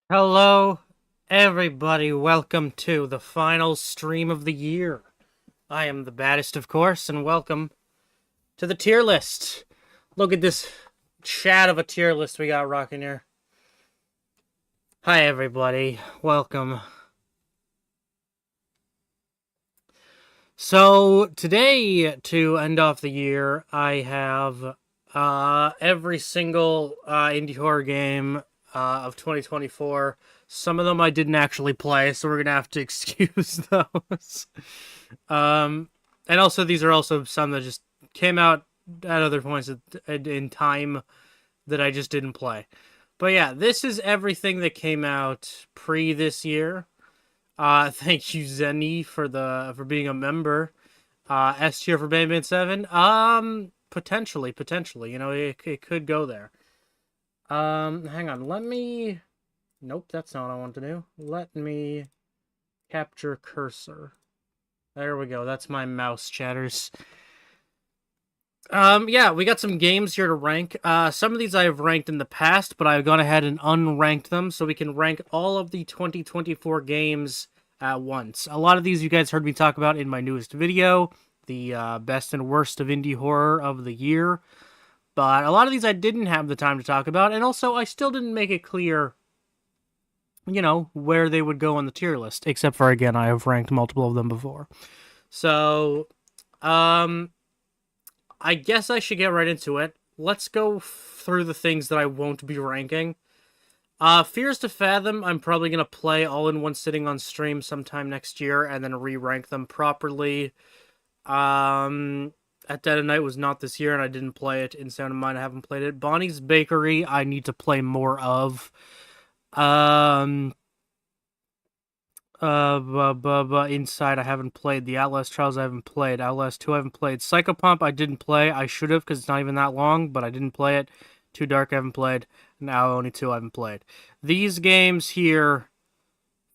Hello, everybody. Welcome to the final stream of the year. I am the baddest, of course, and welcome to the tier list. Look at this chat of a tier list we got rocking here. Hi, everybody. Welcome. So, today, to end off the year, I have every single indie horror game of 2024. Some of them I didn't actually play, so we're gonna have to excuse those. And also these are also some that just came out at other points in time that I just didn't play. But yeah, this is everything that came out pre this year. Thank you, Zenny, for being a member. S tier for Bayman 7. Potentially. You know, it could go there. Hang on. Let me. Nope, that's not what I want to do. Let me capture cursor. There we go. That's my mouse, chatters. Yeah, we got some games here to rank. Some of these I have ranked in the past, but I've gone ahead and unranked them so we can rank all of the 2024 games at once. A lot of these you guys heard me talk about in my newest video, the best and worst of indie horror of the year. But a lot of these I didn't have the time to talk about, and also I still didn't make it clear, you know, where they would go on the tier list, except for, again, I have ranked multiple of them before. So, I guess I should get right into it. Let's go through the things that I won't be ranking. Fears to Fathom, I'm probably going to play all in one sitting on stream sometime next year and then re-rank them properly. At Dead of Night was not this year and I didn't play it. In Sound of Mind, I haven't played it. Bonnie's Bakery, I need to play more of. Inside, I haven't played. The Outlast Trials, I haven't played. Outlast 2, I haven't played. Psychopomp, I didn't play. I should have, because it's not even that long, but I didn't play it. Too Dark, I haven't played. Now only 2 I haven't played. These games here,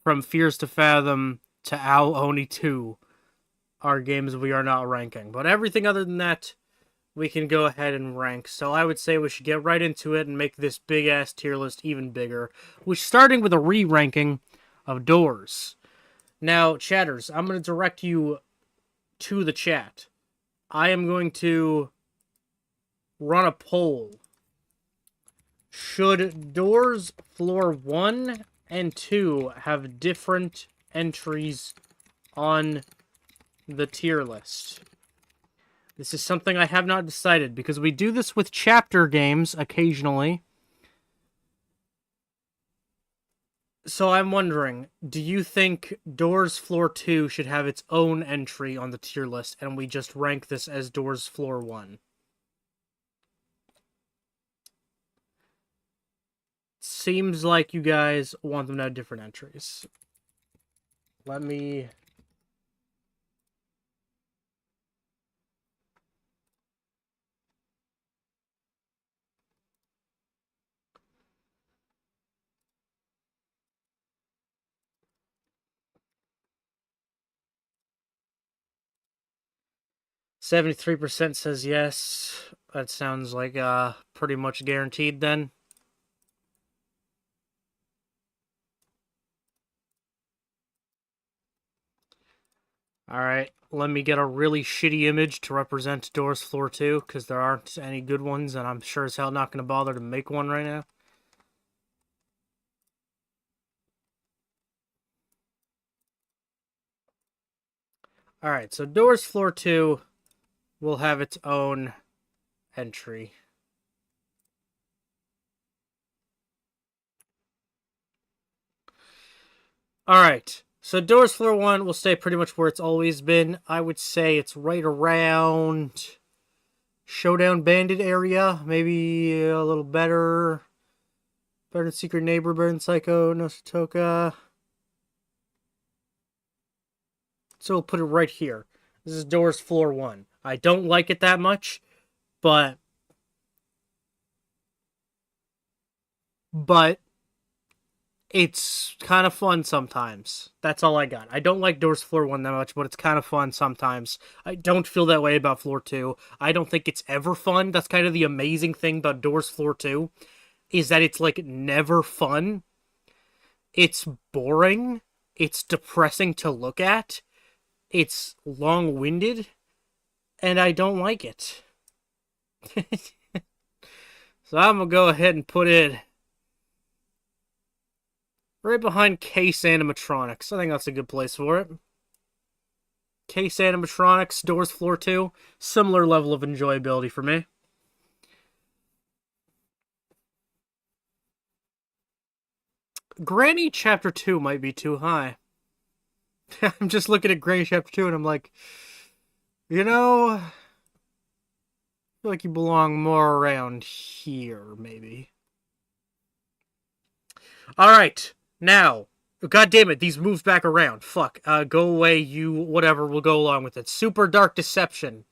from Fears to Fathom to Ao Oni 2, are games we are not ranking. But everything other than that, we can go ahead and rank. So I would say we should get right into it and make this big-ass tier list even bigger. We're starting with a re-ranking of Doors. Now, chatters, I'm going to direct you to the chat. I am going to run a poll. Should Doors Floor 1 and 2 have different entries on the tier list? This is something I have not decided, because we do this with chapter games occasionally. So I'm wondering, do you think Doors Floor 2 should have its own entry on the tier list, and we just rank this as Doors Floor 1? Seems like you guys want them to have different entries. Let me... 73% says yes. That sounds like pretty much guaranteed then. Alright, let me get a really shitty image to represent Doors Floor 2, because there aren't any good ones, and I'm sure as hell not going to bother to make one right now. Alright, so Doors Floor 2 will have its own entry. Alright, So Doors Floor 1 will stay pretty much where it's always been. I would say it's right around Showdown Bandit area. Maybe a little better. Better than Secret Neighbor, better than Psycho, no Satoka. So we'll put it right here. This is Doors Floor 1. I don't like it that much, but it's kind of fun sometimes. That's all I got. I don't like Doors Floor 1 that much, but it's kind of fun sometimes. I don't feel that way about Floor 2. I don't think it's ever fun. That's kind of the amazing thing about Doors Floor 2, is that it's like never fun. It's boring. It's depressing to look at. It's long-winded. And I don't like it. So I'm going to go ahead and put it right behind Case Animatronics. I think that's a good place for it. Case Animatronics, Doors Floor 2. Similar level of enjoyability for me. Granny Chapter 2 might be too high. I'm just looking at Granny Chapter 2 and I'm like, you know, I feel like you belong more around here, maybe. Alright, now, god damn it, these moves back around. Fuck, go away, you, whatever, we'll go along with it. Super Dark Deception.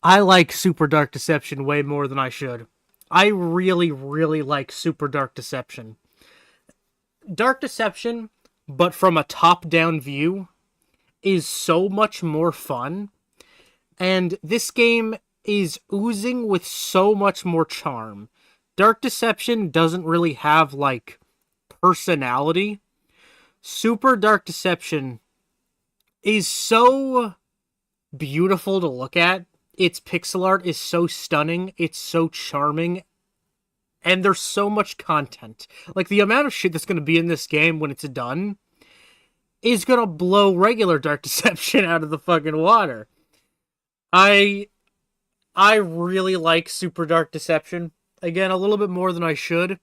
I like Super Dark Deception way more than I should. I really, really like Super Dark Deception. Dark Deception, but from a top-down view, is so much more fun. And this game is oozing with so much more charm. Dark Deception doesn't really have, like, personality. Super Dark Deception is so beautiful to look at. Its pixel art is so stunning. It's so charming. And there's so much content. Like, the amount of shit that's going to be in this game when it's done is going to blow regular Dark Deception out of the fucking water. I really like Super Dark Deception. Again, a little bit more than I should.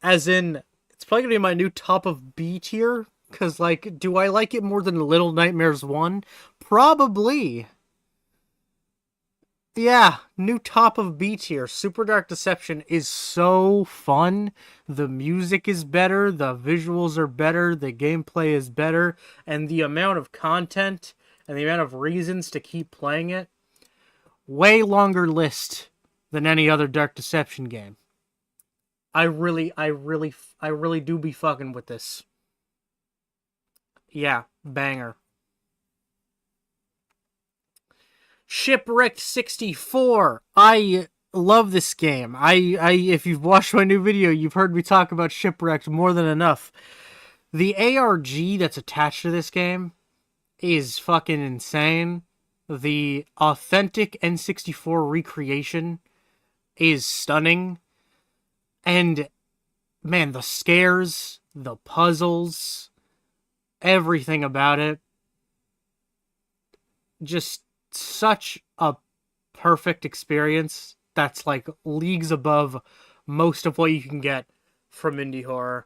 As in, it's probably going to be my new top of B tier. Because, like, do I like it more than Little Nightmares 1? Probably. Yeah, new top of B tier. Super Dark Deception is so fun. The music is better, the visuals are better, the gameplay is better, and the amount of content and the amount of reasons to keep playing it, way longer list than any other Dark Deception game. I really do be fucking with this. Yeah, banger. Shipwrecked 64. I love this game. If you've watched my new video, you've heard me talk about Shipwrecked more than enough. The ARG that's attached to this game is fucking insane. The authentic N64 recreation is stunning. And, man, the scares, the puzzles, everything about it, just such a perfect experience that's like leagues above most of what you can get from indie horror.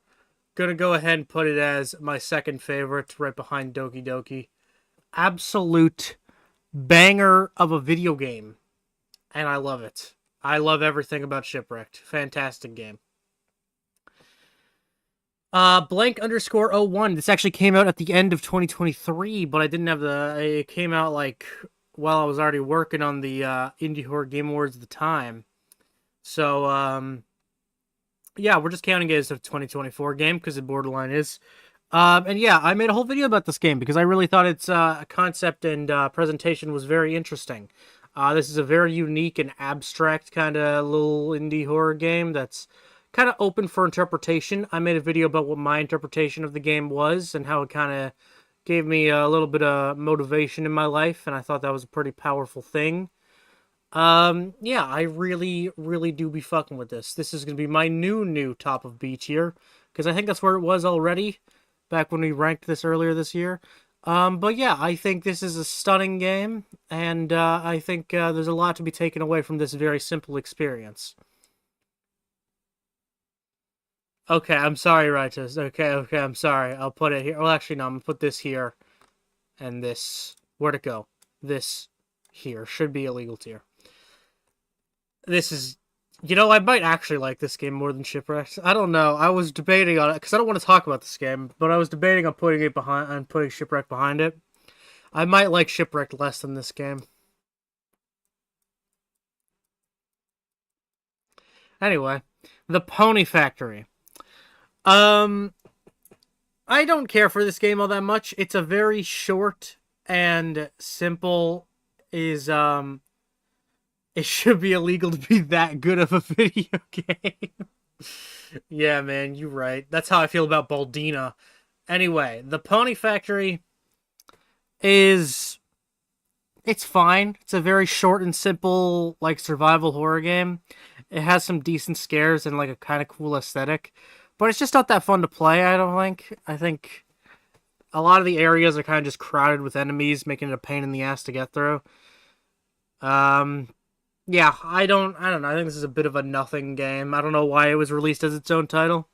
Gonna go ahead and put it as my second favorite, right behind Doki Doki. Absolute banger of a video game, and I love it. I love everything about Shipwrecked. Fantastic game. Blank_01. This actually came out at the end of 2023, but I didn't have it came out like while I was already working on the Indie Horror Game Awards at the time. So, yeah, we're just counting it as a 2024 game because it borderline is. And yeah, I made a whole video about this game because I really thought its concept and presentation was very interesting. This is a very unique and abstract kind of little indie horror game that's kind of open for interpretation. I made a video about what my interpretation of the game was and how it kind of gave me a little bit of motivation in my life, and I thought that was a pretty powerful thing. Yeah, I really, really do be fucking with this. This is going to be my new top of B tier, because I think that's where it was already, back when we ranked this earlier this year. But yeah, I think this is a stunning game, and I think there's a lot to be taken away from this very simple experience. Okay, I'm sorry, Righteous. Okay, I'm sorry. I'll put it here. Well, actually, no, I'm gonna put this here and this. Where'd it go? This here should be a legal tier. This is, I might actually like this game more than Shipwrecked. I don't know. I was debating on it because I don't want to talk about this game, but I was debating on putting it behind and putting Shipwrecked behind it. I might like Shipwrecked less than this game. Anyway, the Pony Factory. Um, I don't care for this game all that much. It's a very short and simple. Is It should be illegal to be that good of a video game. Yeah, man, you're right. That's how I feel about Baldina. Anyway, the Pony Factory is it's fine. It's a very short and simple like survival horror game. It has some decent scares and like a kind of cool aesthetic, but it's just not that fun to play, I don't think. I think a lot of the areas are kind of just crowded with enemies, making it a pain in the ass to get through. Um yeah, I don't know. I think this is a bit of a nothing game. I don't know why it was released as its own title.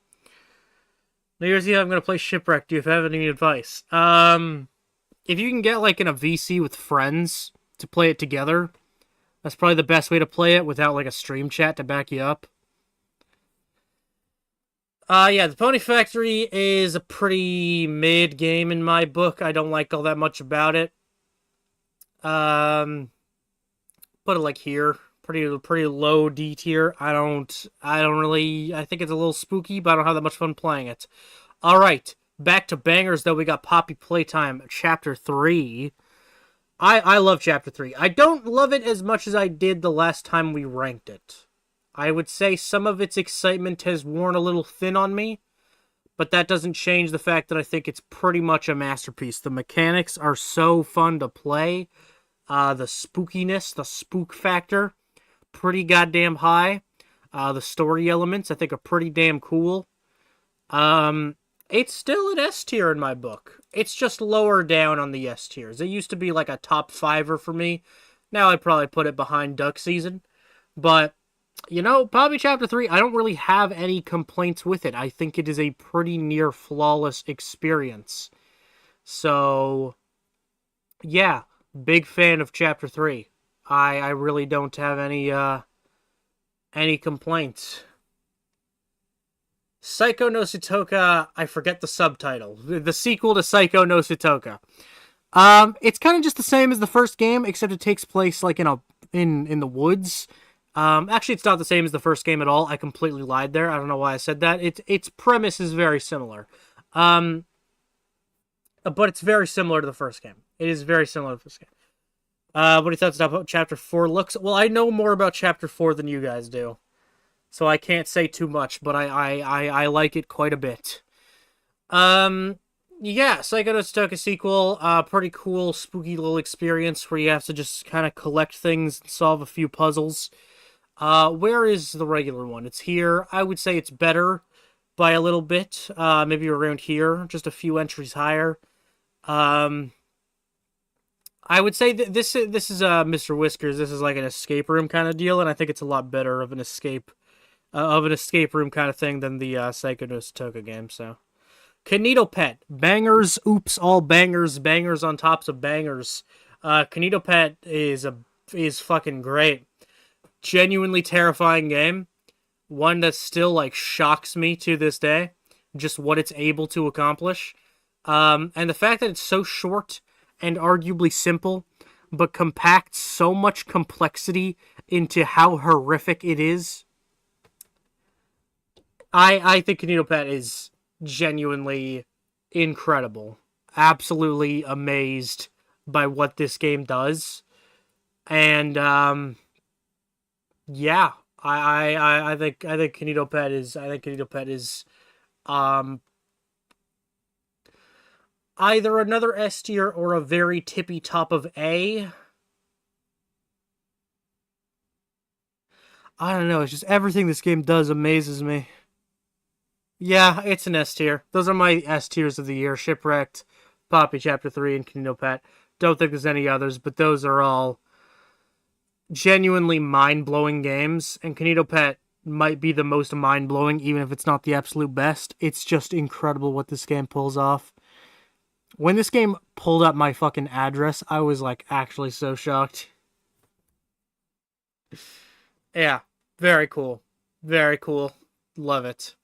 New Year's Eve, I'm gonna play Shipwreck. Do you have any advice? If you can get like in a VC with friends to play it together, that's probably the best way to play it without like a stream chat to back you up. Yeah, the Pony Factory is a pretty mid game in my book. I don't like all that much about it. Put it like here, pretty low D tier. I don't really. I think it's a little spooky, but I don't have that much fun playing it. All right, back to bangers though. We got Poppy Playtime Chapter 3. I love Chapter 3. I don't love it as much as I did the last time we ranked it. I would say some of its excitement has worn a little thin on me, but that doesn't change the fact that I think it's pretty much a masterpiece. The mechanics are so fun to play. The spookiness, the spook factor, pretty goddamn high. The story elements, I think, are pretty damn cool. It's still an S tier in my book. It's just lower down on the S tiers. It used to be like a top fiver for me. Now I'd probably put it behind Duck Season. But, Poppy Chapter 3, I don't really have any complaints with it. I think it is a pretty near flawless experience. So, yeah, big fan of Chapter 3. I really don't have any complaints. Psycho no Sutoka, I forget the subtitle. The sequel to Psycho no Sutoka. It's kind of just the same as the first game, except it takes place like in the woods. Actually, it's not the same as the first game at all. I completely lied there. I don't know why I said that. Its premise is very similar. But it's very similar to the first game. It is very similar to the first game. What do you thoughts about Chapter 4 looks? Well, I know more about Chapter 4 than you guys do, so I can't say too much, but I like it quite a bit. Yeah, Psycho no Sutoka sequel, pretty cool, spooky little experience where you have to just kind of collect things and solve a few puzzles. Where is the regular one? It's here. I would say it's better by a little bit, maybe around here, just a few entries higher. I would say that this is Mr. Whiskers. This is like an escape room kind of deal, and I think it's a lot better of an escape room kind of thing than the Psycho no Sutoka game. So, Kanito Pet, bangers, oops, all bangers, bangers on tops of bangers. Kanito Pet is fucking great. Genuinely terrifying game. One that still like shocks me to this day. Just what it's able to accomplish. And the fact that it's so short and arguably simple, but compacts so much complexity into how horrific it is. I think Kanito Pet is genuinely incredible. Absolutely amazed by what this game does. And yeah, I think Kanito Pet is either another S tier or a very tippy top of A. I don't know, it's just everything this game does amazes me. Yeah, it's an S tier. Those are my S tiers of the year. Shipwrecked, Poppy Chapter 3, and Kanito Pet. Don't think there's any others, but those are all genuinely mind-blowing games. And Kanito Pet might be the most mind-blowing, even if it's not the absolute best. It's just incredible what this game pulls off. When this game pulled up my fucking address, I was like actually so shocked. Yeah, very cool. Very cool. Love it.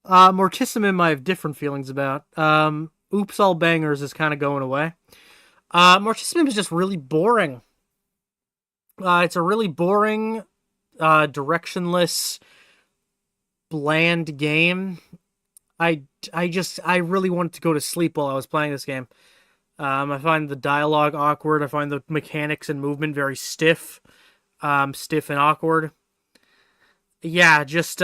Mortissimum I have different feelings about. Oops All Bangers is kind of going away. Mortissimum is just really boring. It's a really boring, directionless, bland game. I really wanted to go to sleep while I was playing this game. I find the dialogue awkward. I find the mechanics and movement very stiff. Stiff and awkward. Yeah, just,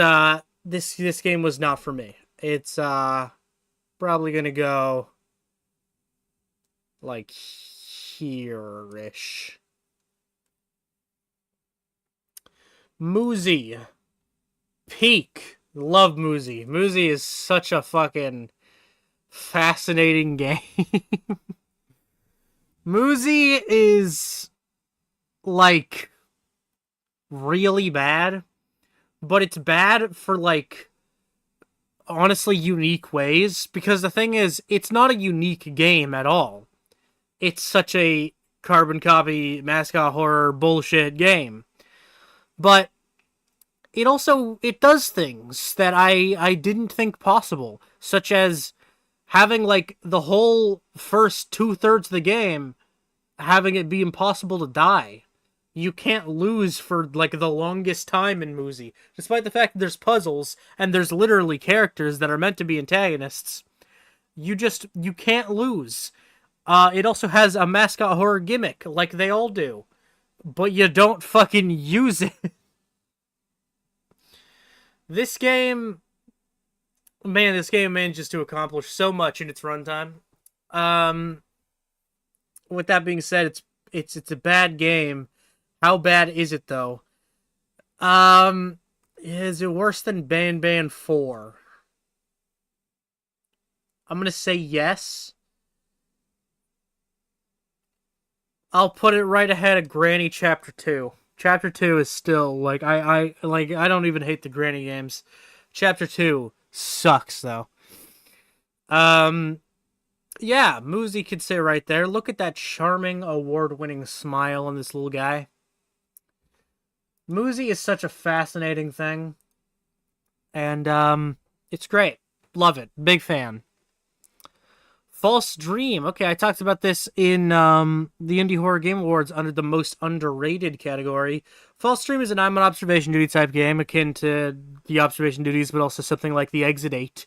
this game was not for me. It's, probably gonna go, like, here-ish. Moozy. Peak. Love Moozy. Moozy is such a fucking fascinating game. Moozy is, like, really bad, but it's bad for, like, honestly unique ways, because the thing is, it's not a unique game at all. It's such a carbon copy, mascot horror bullshit game. But it does things that I didn't think possible, such as having, like, the whole first 2/3 of the game having it be impossible to die. You can't lose for, like, the longest time in Moozy, despite the fact that there's puzzles and there's literally characters that are meant to be antagonists. You can't lose. It also has a mascot horror gimmick, like they all do, but you don't fucking use it. This game manages to accomplish so much in its runtime. With that being said, it's a bad game. How bad is it, though? Is it worse than Ban 4? I'm gonna say yes. I'll put it right ahead of Granny Chapter 2. Chapter 2 is still, like, I don't even hate the Granny games. Chapter 2 sucks, though. Yeah, Moozy could sit right there. Look at that charming, award-winning smile on this little guy. Moozy is such a fascinating thing. And, it's great. Love it. Big fan. False Dream. Okay, I talked about this in the Indie Horror Game Awards under the most underrated category. False Dream is an I'm on observation duty type game, akin to the observation duties, but also something like the Exit 8.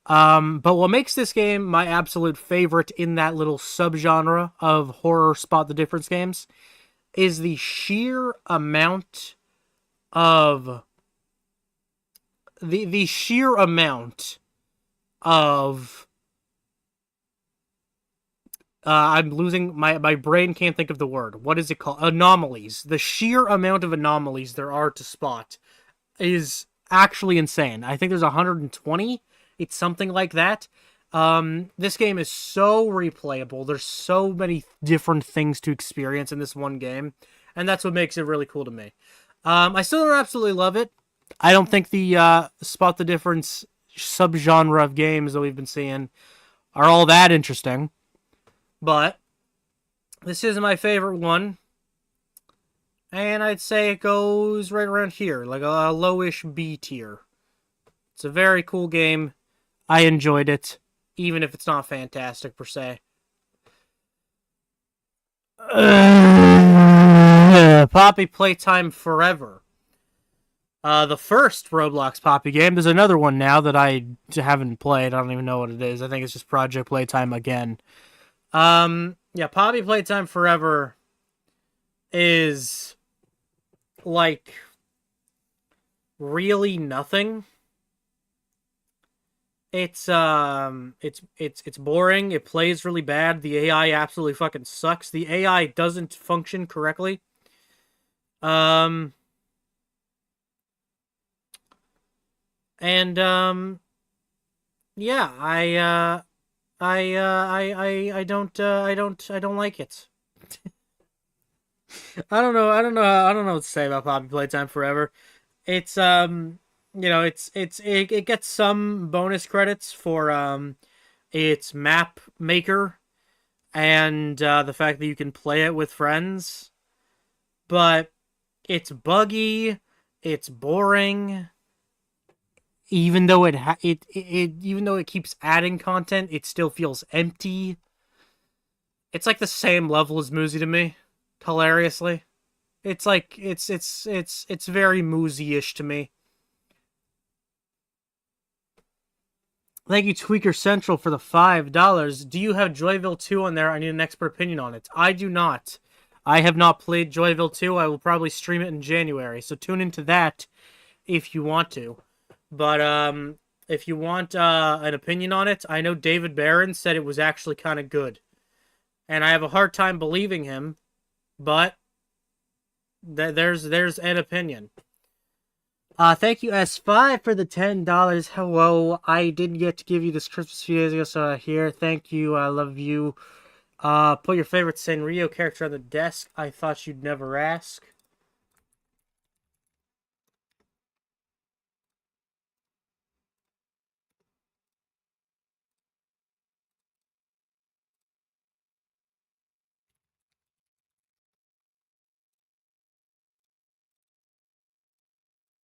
But what makes this game my absolute favorite in that little subgenre of horror spot the difference games is the sheer amount of the sheer amount of I'm losing my brain can't think of the word. What is it called? Anomalies. The sheer amount of anomalies there are to spot is actually insane. I think there's 120. It's something like that. This game is so replayable. There's so many different things to experience in this one game, and that's what makes it really cool to me. I still don't absolutely love it. I don't think the spot the difference subgenre of games that we've been seeing are all that interesting. But this is my favorite one. And I'd say it goes right around here, like a lowish B tier. It's a very cool game. I enjoyed it, even if it's not fantastic per se. Poppy Playtime Forever. The first Roblox Poppy game. There's another one now that I haven't played. I don't even know what it is. I think it's just Project Playtime again. Yeah, Poppy Playtime Forever is, like, really nothing. It's boring. It plays really bad. The AI absolutely fucking sucks. The AI doesn't function correctly. Yeah, I don't like it. I don't know what to say about Poppy Playtime Forever. It's it gets some bonus credits for its map maker and the fact that you can play it with friends, but it's buggy, it's boring. Even though even though it keeps adding content, it still feels empty. It's like the same level as Muzi to me, hilariously. It's like it's very Muzi-ish to me. Thank you, Tweaker Central, for the $5. Do you have Joyville 2 on there? I need an expert opinion on it. I do not. I have not played Joyville 2. I will probably stream it in January, so tune into that if you want to. But if you want an opinion on it, I know David Barron said it was actually kind of good. And I have a hard time believing him, but there's an opinion. Thank you, S5, for the $10. Hello, I didn't get to give you this Christmas a few days ago, so here. Thank you, I love you. Put your favorite Sanrio character on the desk. I thought you'd never ask.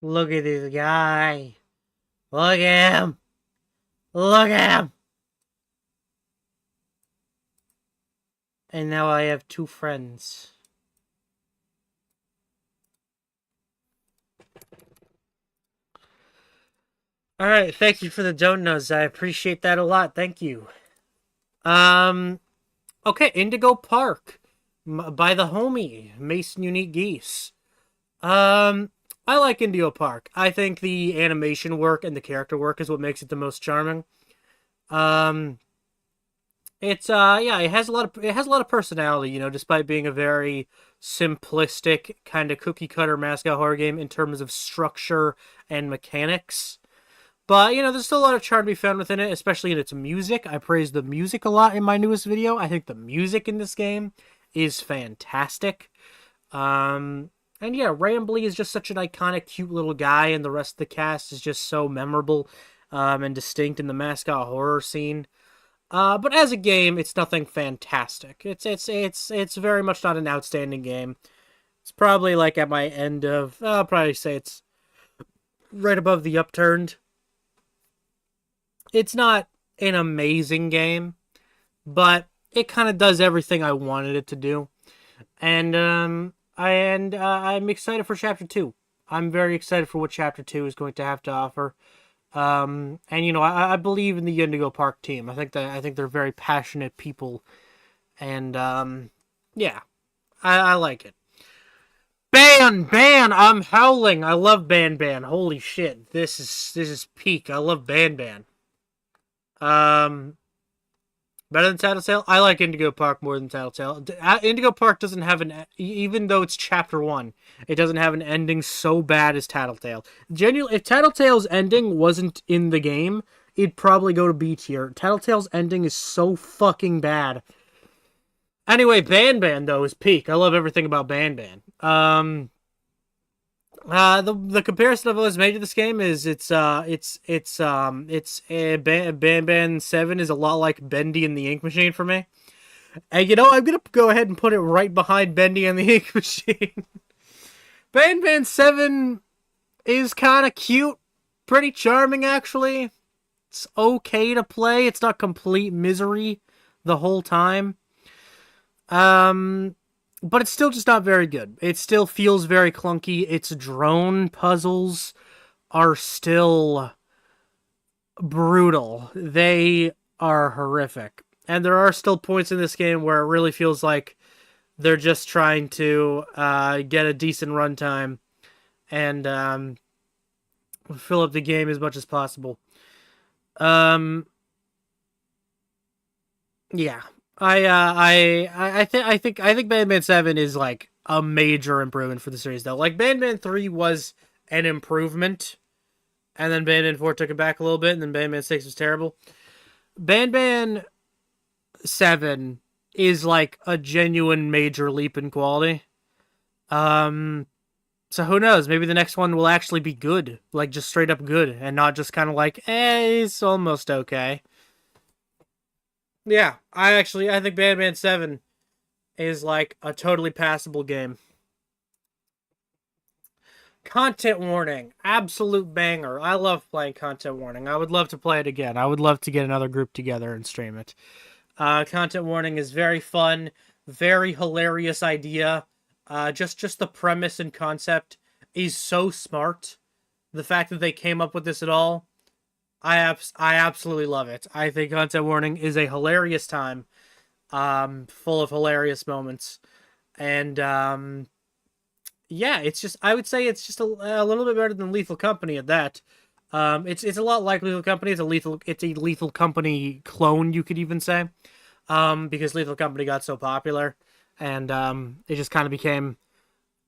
Look at this guy. Look at him. Look at him. And now I have two friends. Alright, thank you for the donuts. I appreciate that a lot. Thank you. Okay, Indigo Park by the homie, Mason Unique Geese. I like Indigo Park. I think the animation work and the character work is what makes it the most charming. Um, it's yeah, it has a lot of personality, you know, despite being a very simplistic kind of cookie cutter mascot horror game in terms of structure and mechanics. But, you know, there's still a lot of charm to be found within it, especially in its music. I praise the music a lot in my newest video. I think the music in this game is fantastic. And yeah, Rambly is just such an iconic, cute little guy, and the rest of the cast is just so memorable and distinct in the mascot horror scene. But as a game, it's nothing fantastic. It's very much not an outstanding game. It's probably like at my end of, I'll probably say it's right above the upturned. It's not an amazing game, but it kind of does everything I wanted it to do. And I'm excited for Chapter 2. I'm very excited for what Chapter 2 is going to have to offer. And you know, I believe in the Indigo Park team. I think they're very passionate people, and yeah, I like it. Ban! I'm howling. I love Ban. Holy shit, this is peak. I love Ban. Um, Better than Tattletale? I like Indigo Park more than Tattletale. Indigo Park doesn't have even though it's Chapter 1, it doesn't have an ending so bad as Tattletale. Genuinely, if Tattletale's ending wasn't in the game, it'd probably go to B tier. Tattletale's ending is so fucking bad. Anyway, Ban, though, is peak. I love everything about Ban. The comparison I've always made to this game is Ban 7 is a lot like Bendy and the Ink Machine for me. And you know, I'm gonna go ahead and put it right behind Bendy and the Ink Machine. Ban 7 is kind of cute, pretty charming actually. It's okay to play. It's not complete misery the whole time. But it's still just not very good. It still feels very clunky. Its drone puzzles are still brutal. They are horrific. And there are still points in this game where it really feels like they're just trying to get a decent runtime and fill up the game as much as possible. Yeah. I think Batman 7 is like a major improvement for the series though. Like Batman 3 was an improvement, and then Batman 4 took it back a little bit, and then Batman 6 was terrible. Batman 7 is like a genuine major leap in quality. So who knows? Maybe the next one will actually be good, like just straight up good, and not just kind of like, it's almost okay. Yeah, I think Batman 7 is like a totally passable game. Content warning, absolute banger. I love playing content warning. I would love to play it again. I would love to get another group together and stream it. Content warning is very fun, very hilarious idea. Just the premise and concept is so smart. The fact that they came up with this at all, I absolutely love it. I think content warning is a hilarious time, full of hilarious moments, and yeah, it's just I would say it's just a little bit better than Lethal Company at that. It's a lot like Lethal Company. It's a Lethal Company clone, you could even say, because Lethal Company got so popular, and it just kind of became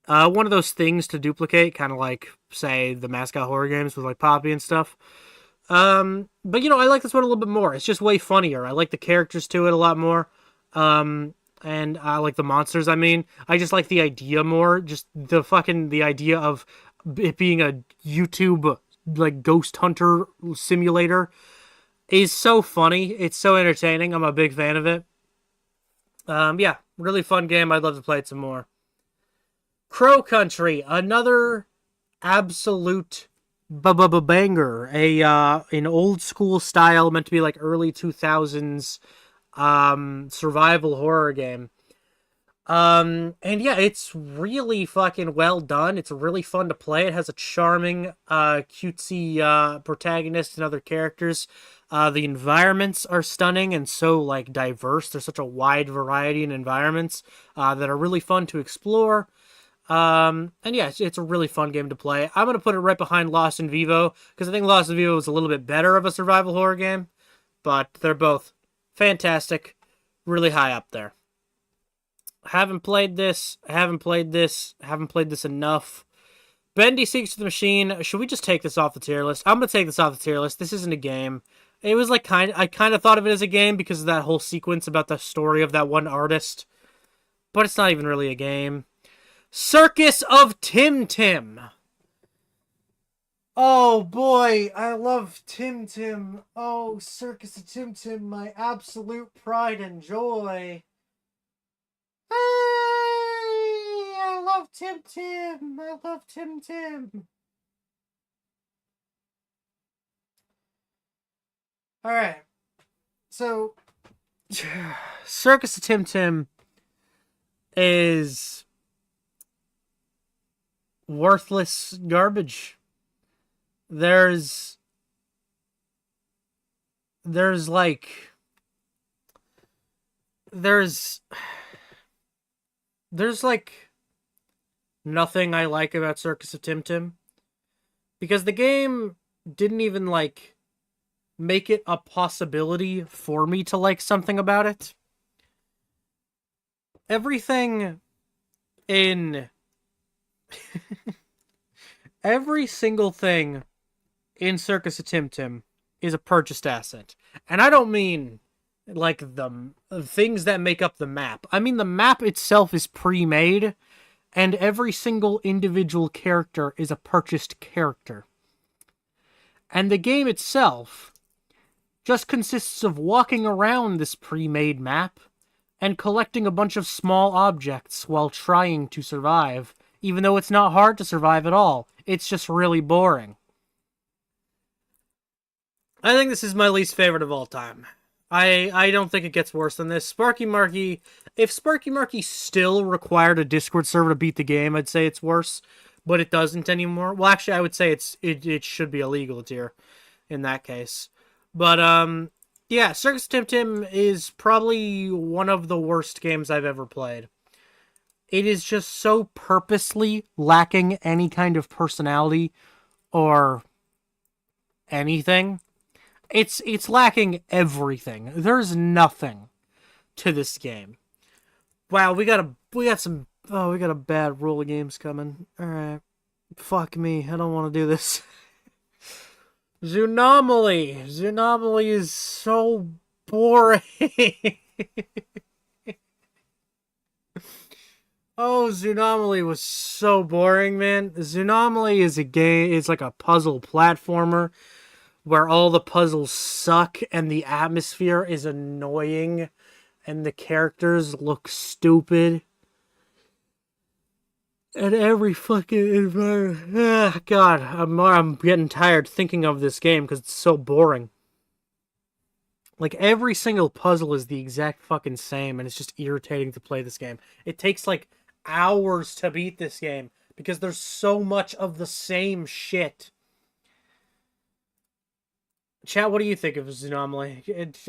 one of those things to duplicate, kind of like say the mascot horror games with like Poppy and stuff. But I like this one a little bit more. It's just way funnier. I like the characters to it a lot more. And I like the monsters. I mean, I just like the idea more. Just the idea of it being a YouTube like ghost hunter simulator is so funny. It's so entertaining. I'm a big fan of it. Yeah, really fun game. I'd love to play it some more. Crow Country, another absolute banger. An old school style, meant to be like early 2000s survival horror game. And yeah, it's really fucking well done. It's really fun to play. It has a charming, cutesy, protagonist and other characters. The environments are stunning and so, like, diverse. There's such a wide variety in environments, that are really fun to explore. And yeah, it's a really fun game to play. I'm gonna put it right behind Lost in Vivo, because I think Lost in Vivo is a little bit better of a survival horror game, but they're both fantastic, really high up there. Haven't played this. Haven't played this. Haven't played this enough. Bendy Seeks to the Machine. Should we just take this off the tier list? I'm gonna take this off the tier list. This isn't a game. It was like I kind of thought of it as a game because of that whole sequence about the story of that one artist, but it's not even really a game. Circus of Tim Tim. Oh boy, I love Tim Tim. Oh, Circus of Tim Tim, my absolute pride and joy. I love Tim Tim. I love Tim Tim. All right. So, Circus of Tim Tim is worthless garbage. There's like there's like nothing I like about Circus of Tim Tim, because the game didn't even like make it a possibility for me to like something about it. Everything in every single thing in Circus of Tim Tim is a purchased asset. And I don't mean like the things that make up the map. I mean the map itself is pre-made, and every single individual character is a purchased character. And the game itself just consists of walking around this pre-made map and collecting a bunch of small objects while trying to survive, even though it's not hard to survive at all. It's just really boring. I think this is my least favorite of all time. I don't think it gets worse than this. Sparky Marky, if Sparky Marky still required a Discord server to beat the game, I'd say it's worse, but it doesn't anymore. Well, actually, I would say it should be illegal tier in that case. But yeah, Circus Tim Tim is probably one of the worst games I've ever played. It is just so purposely lacking any kind of personality or anything. It's lacking everything. There's nothing to this game. Wow, we got a bad roll of games coming. All right, fuck me. I don't want to do this. Zoonomaly. Zoonomaly is so boring. Oh, Zoonomaly was so boring, man. Zoonomaly is a game, it's like a puzzle platformer where all the puzzles suck and the atmosphere is annoying and the characters look stupid. And every fucking environment. Ah, God, I'm getting tired thinking of this game because it's so boring. Like, every single puzzle is the exact fucking same, and it's just irritating to play this game. It takes, like, hours to beat this game because there's so much of the same shit. Chat, what do you think of Zoonomaly?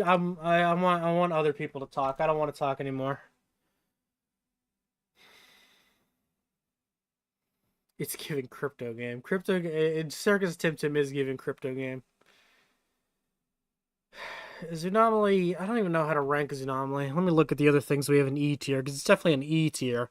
I want other people to talk. I don't want to talk anymore. It's giving crypto game. Circus Tim is giving crypto game. Zoonomaly, I don't even know how to rank Zoonomaly. Let me look at the other things we have in E tier, because it's definitely an E tier.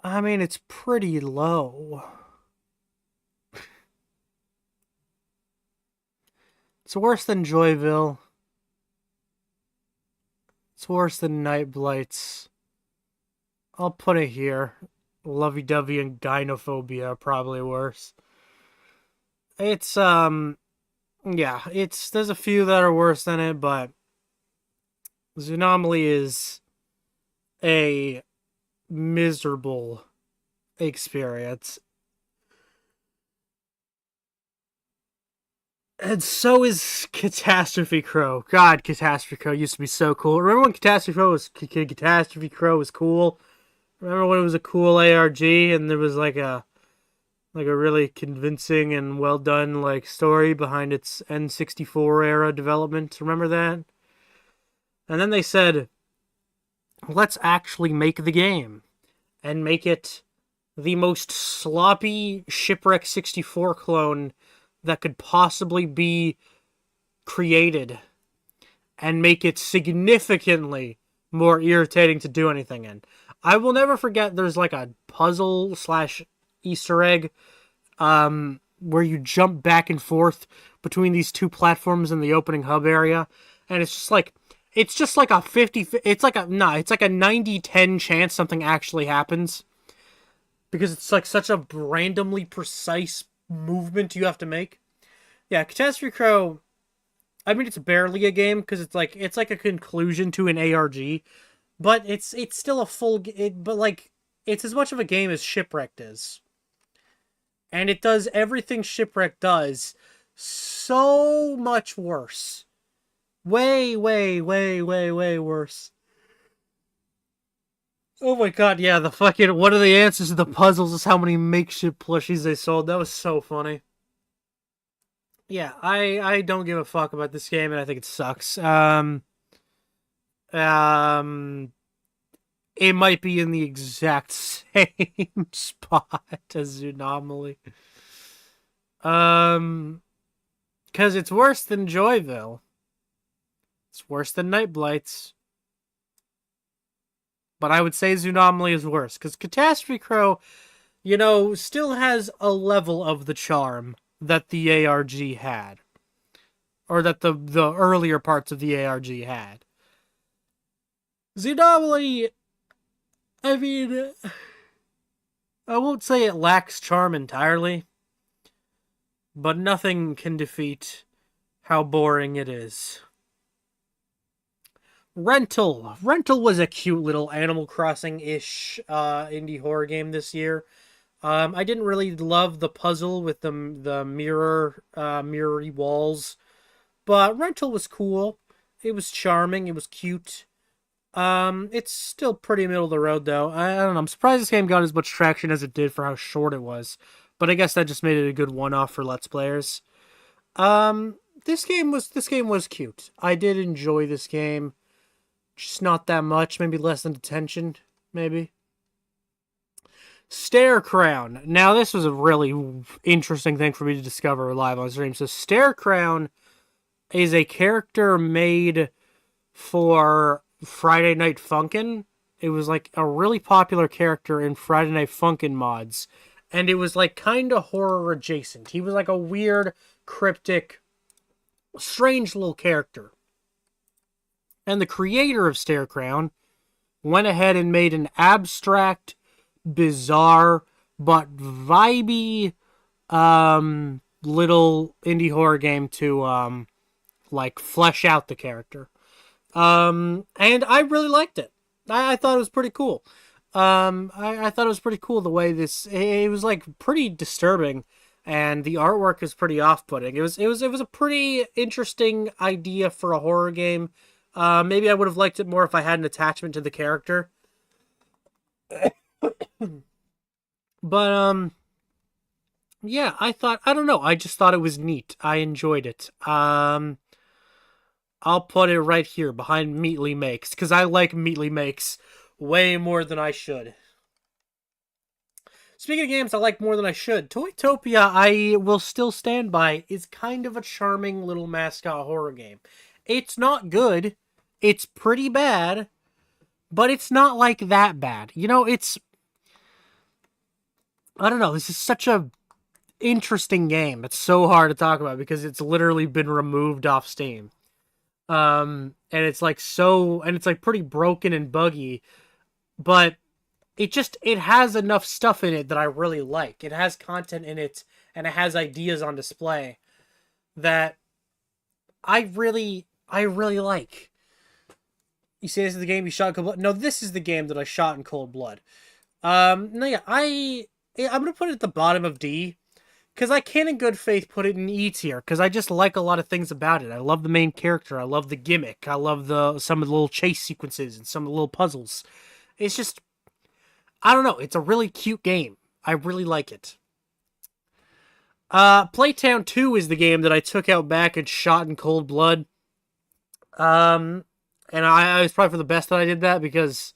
I mean, it's pretty low. It's worse than Joyville. It's worse than Night Blights. I'll put it here. Lovey-dovey and Gynophobia are probably worse. It's, yeah, there's a few that are worse than it, but Zoonomaly is a miserable experience. And so is Catastrophe Crow. God, Catastrophe Crow used to be so cool. Remember when Catastrophe Crow was cool? Remember when it was a cool ARG and there was like a really convincing and well done like story behind its N64 era development? Remember that? And then they said, let's actually make the game and make it the most sloppy Shipwreck 64 clone that could possibly be created and make it significantly more irritating to do anything in. I will never forget there's like a puzzle slash Easter egg where you jump back and forth between these two platforms in the opening hub area, and it's just like a 50, it's like a 90-10 chance something actually happens because it's like such a randomly precise movement you have to make. Yeah, Catastrophe Crow, I mean, it's barely a game because it's like a conclusion to an ARG, but it's still a but like it's as much of a game as Shipwrecked is. And it does everything Shipwreck does so much worse. Way, way, way, way, way worse. Oh my god, yeah, the fucking, what are the answers to the puzzles is how many makeshift plushies they sold. That was so funny. Yeah, I don't give a fuck about this game, and I think it sucks. It might be in the exact same spot as Zoonomaly. Because it's worse than Joyville. It's worse than Night Blights. But I would say Zoonomaly is worse, because Catastrophe Crow, still has a level of the charm that the ARG had. Or that the earlier parts of the ARG had. Zoonomaly, I mean, I won't say it lacks charm entirely, but nothing can defeat how boring it is. Rental was a cute little Animal Crossing-ish indie horror game this year. I didn't really love the puzzle with the mirrory walls, but Rental was cool. It was charming. It was cute. It's still pretty middle of the road though. I don't know. I'm surprised this game got as much traction as it did for how short it was, but I guess that just made it a good one-off for Let's Players. This game was cute. I did enjoy this game. Just not that much, maybe less than Detention, maybe. Stare Crown. Now, this was a really interesting thing for me to discover live on stream. So, Stare Crown is a character made for Friday Night Funkin'. It was like a really popular character in Friday Night Funkin' mods. and it was like kind of horror adjacent. He was like a weird, cryptic, strange little character. And the creator of Starecrown went ahead and made an abstract, bizarre, but vibey little indie horror game to like flesh out the character. And I really liked it. I thought it was pretty cool. I thought it was pretty cool the way it was like pretty disturbing, and the artwork is pretty off-putting. It was a pretty interesting idea for a horror game. Maybe I would have liked it more if I had an attachment to the character. But yeah, I don't know, I just thought it was neat. I enjoyed it. I'll put it right here behind Meatly Makes, because I like Meatly Makes way more than I should. Speaking of games I like more than I should, Toytopia, I will still stand by, is kind of a charming little mascot horror game. It's not good. It's pretty bad. But it's not like that bad. You know, I don't know, this is such a interesting game. It's so hard to talk about because it's literally been removed off Steam. And it's like and it's like pretty broken and buggy, but it has enough stuff in it that I really like. It has content in it, and it has ideas on display that I really like. You say this is the game you shot in cold blood? No, this is the game that I shot in cold blood. No, yeah, I'm gonna put it at the bottom of D, because I can in good faith put it in E tier, because I just like a lot of things about it. I love the main character, I love the gimmick, I love some of the little chase sequences and some of the little puzzles. It's just, I don't know, it's a really cute game. I really like it. Playtown 2 is the game that I took out back and shot in cold blood. And I was probably for the best that I did that, because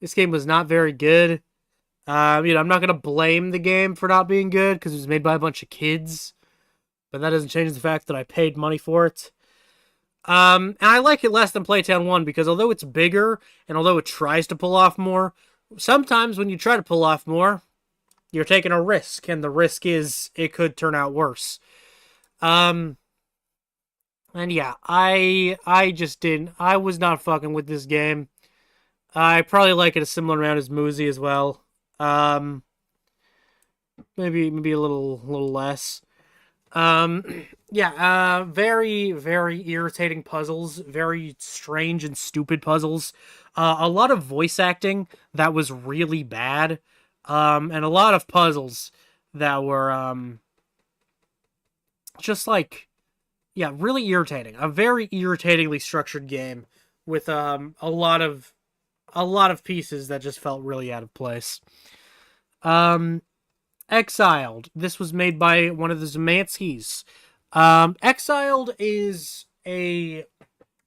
this game was not very good. I'm not going to blame the game for not being good, because it was made by a bunch of kids. But that doesn't change the fact that I paid money for it. And I like it less than Playtown 1, because although it's bigger, and although it tries to pull off more, sometimes when you try to pull off more, you're taking a risk, and the risk is it could turn out worse. And yeah, I just didn't. I was not fucking with this game. I probably like it a similar amount as Moozy as well. Maybe a little less. Yeah, very, very irritating puzzles, very strange and stupid puzzles. A lot of voice acting that was really bad. And a lot of puzzles that were, just like, yeah, really irritating. A very irritatingly structured game with, a lot of pieces that just felt really out of place. Exiled. This was made by one of the Zemanskis. Exiled is a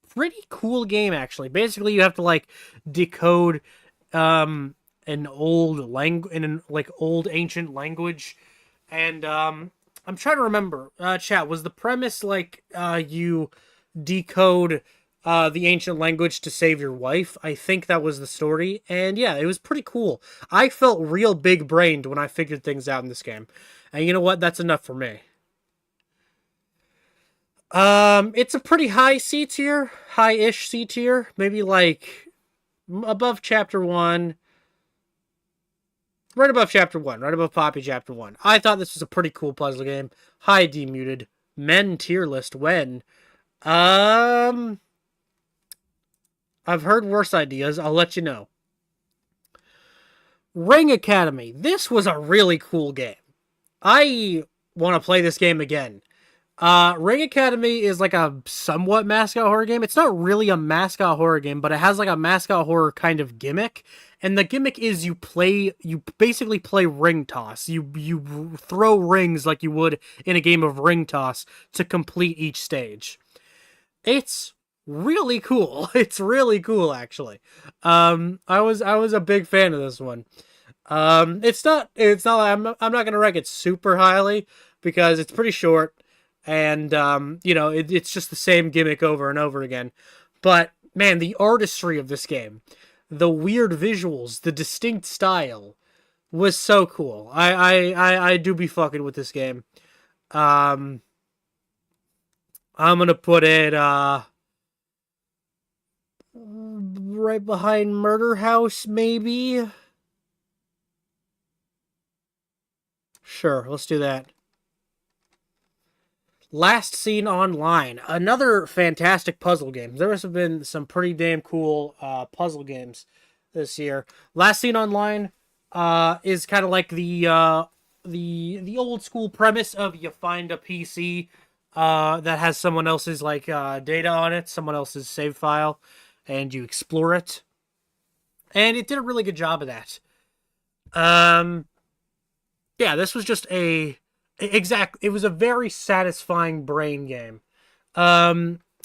pretty cool game, actually. Basically, you have to like decode an old old ancient language, and I'm trying to remember. Chat, was the premise like you decode the ancient language to save your wife? I think that was the story, and yeah, it was pretty cool. I felt real big-brained when I figured things out in this game, and you know what? That's enough for me. It's a pretty high C tier, high-ish C tier, maybe like above Chapter 1, right above Chapter 1, right above Poppy Chapter 1. I thought this was a pretty cool puzzle game. High demuted. Men tier list when? I've heard worse ideas. I'll let you know. Ring Academy. This was a really cool game. I want to play this game again. Ring Academy is like a somewhat mascot horror game. It's not really a mascot horror game, but it has like a mascot horror kind of gimmick. And the gimmick is you basically play ring toss. You throw rings like you would in a game of ring toss to complete each stage. It's really cool. It's really cool, actually. I was a big fan of this one. It's not I'm not gonna rank it super highly because it's pretty short, and it's just the same gimmick over and over again. But man, the artistry of this game, the weird visuals, the distinct style, was so cool. I do be fucking with this game. Um, I'm gonna put it right behind Murder House, maybe. Sure, let's do that. Last Seen Online, another fantastic puzzle game. There have been some pretty damn cool puzzle games this year. Last Seen Online is kind of like the old school premise of you find a PC that has someone else's like data on it, someone else's save file, and you explore it. And it did a really good job of that. Um, yeah, this was just it was a very satisfying brain game.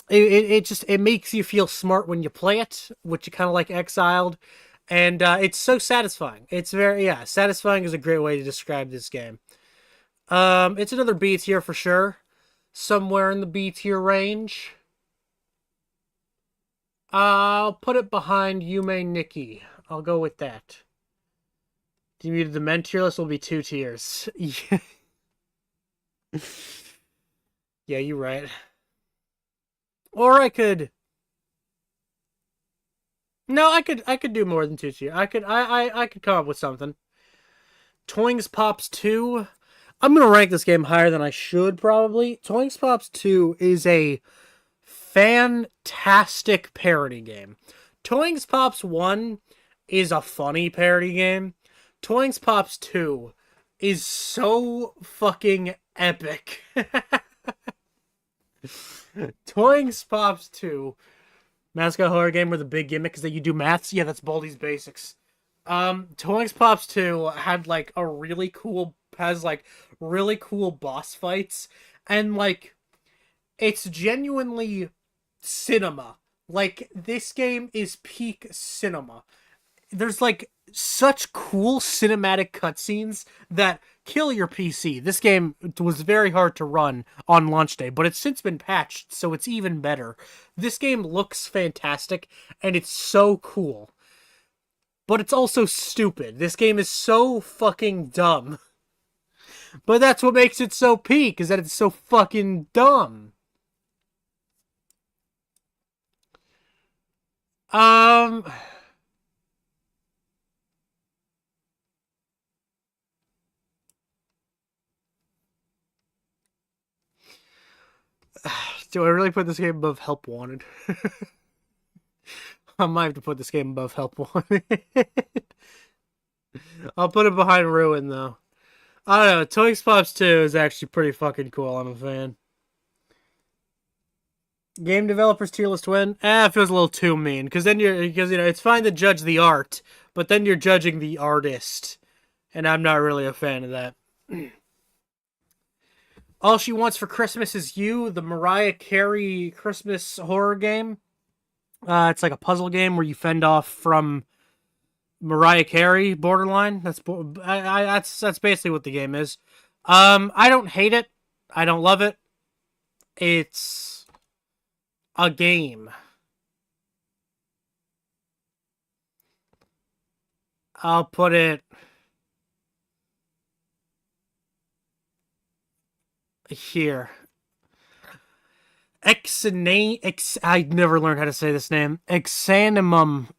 It just it makes you feel smart when you play it, which you kind of like Exiled, and it's so satisfying. It's very satisfying is a great way to describe this game. It's another B tier for sure, somewhere in the B tier range. I'll put it behind Yume Nikki. I'll go with that. Demuted the men tier list will be 2 tiers. Yeah, you're right. Or I could. No, I could do more than 2 tiers. I could come up with something. Toings Pops 2. I'm gonna rank this game higher than I should probably. Toings Pops 2 is a fantastic parody game. Toings Pops 1 is a funny parody game. Toings Pops 2 is so fucking epic. Toings Pops 2, mascot horror game where the big gimmick is that you do maths. Yeah, that's Baldi's Basics. Toings Pops 2 had like has like really cool boss fights, and like it's genuinely cinema. Like this game is peak cinema. There's like such cool cinematic cutscenes that kill your PC. This game was very hard to run on launch day, but it's since been patched, so it's even better. This game looks fantastic, and it's so cool. But it's also stupid. This game is so fucking dumb. But that's what makes it so peak, is that it's so fucking dumb. Um... Do I really put this game above Help Wanted? I might have to put this game above Help Wanted. I'll put it behind Ruin, though. I don't know. Toys Pops 2 is actually pretty fucking cool. I'm a fan. Game developers tier list win? It feels a little too mean. Because it's fine to judge the art, but then you're judging the artist. And I'm not really a fan of that. All She Wants for Christmas Is You, the Mariah Carey Christmas horror game. It's like a puzzle game where you fend off from Mariah Carey borderline. That's basically what the game is. I don't hate it. I don't love it. It's a game. I'll put it here. I never learned how to say this name. Exanimum,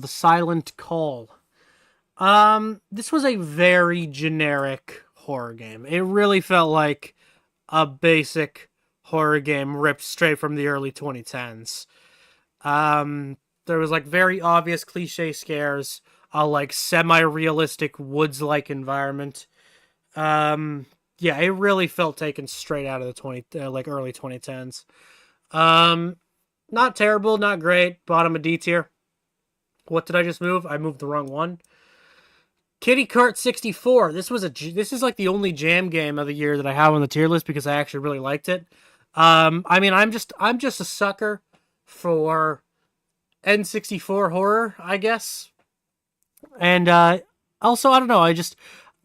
the Silent Call. This was a very generic horror game. It really felt like a basic horror game ripped straight from the early 2010s. There was like very obvious cliche scares, a like semi-realistic woods-like environment. Yeah, it really felt taken straight out of the early 2010s. Not terrible, not great. Bottom of D tier. What did I just move? I moved the wrong one. Kitty Kart 64. This is like the only jam game of the year that I have on the tier list because I actually really liked it. I mean, I'm just a sucker for N64 horror, I guess. And also, I don't know.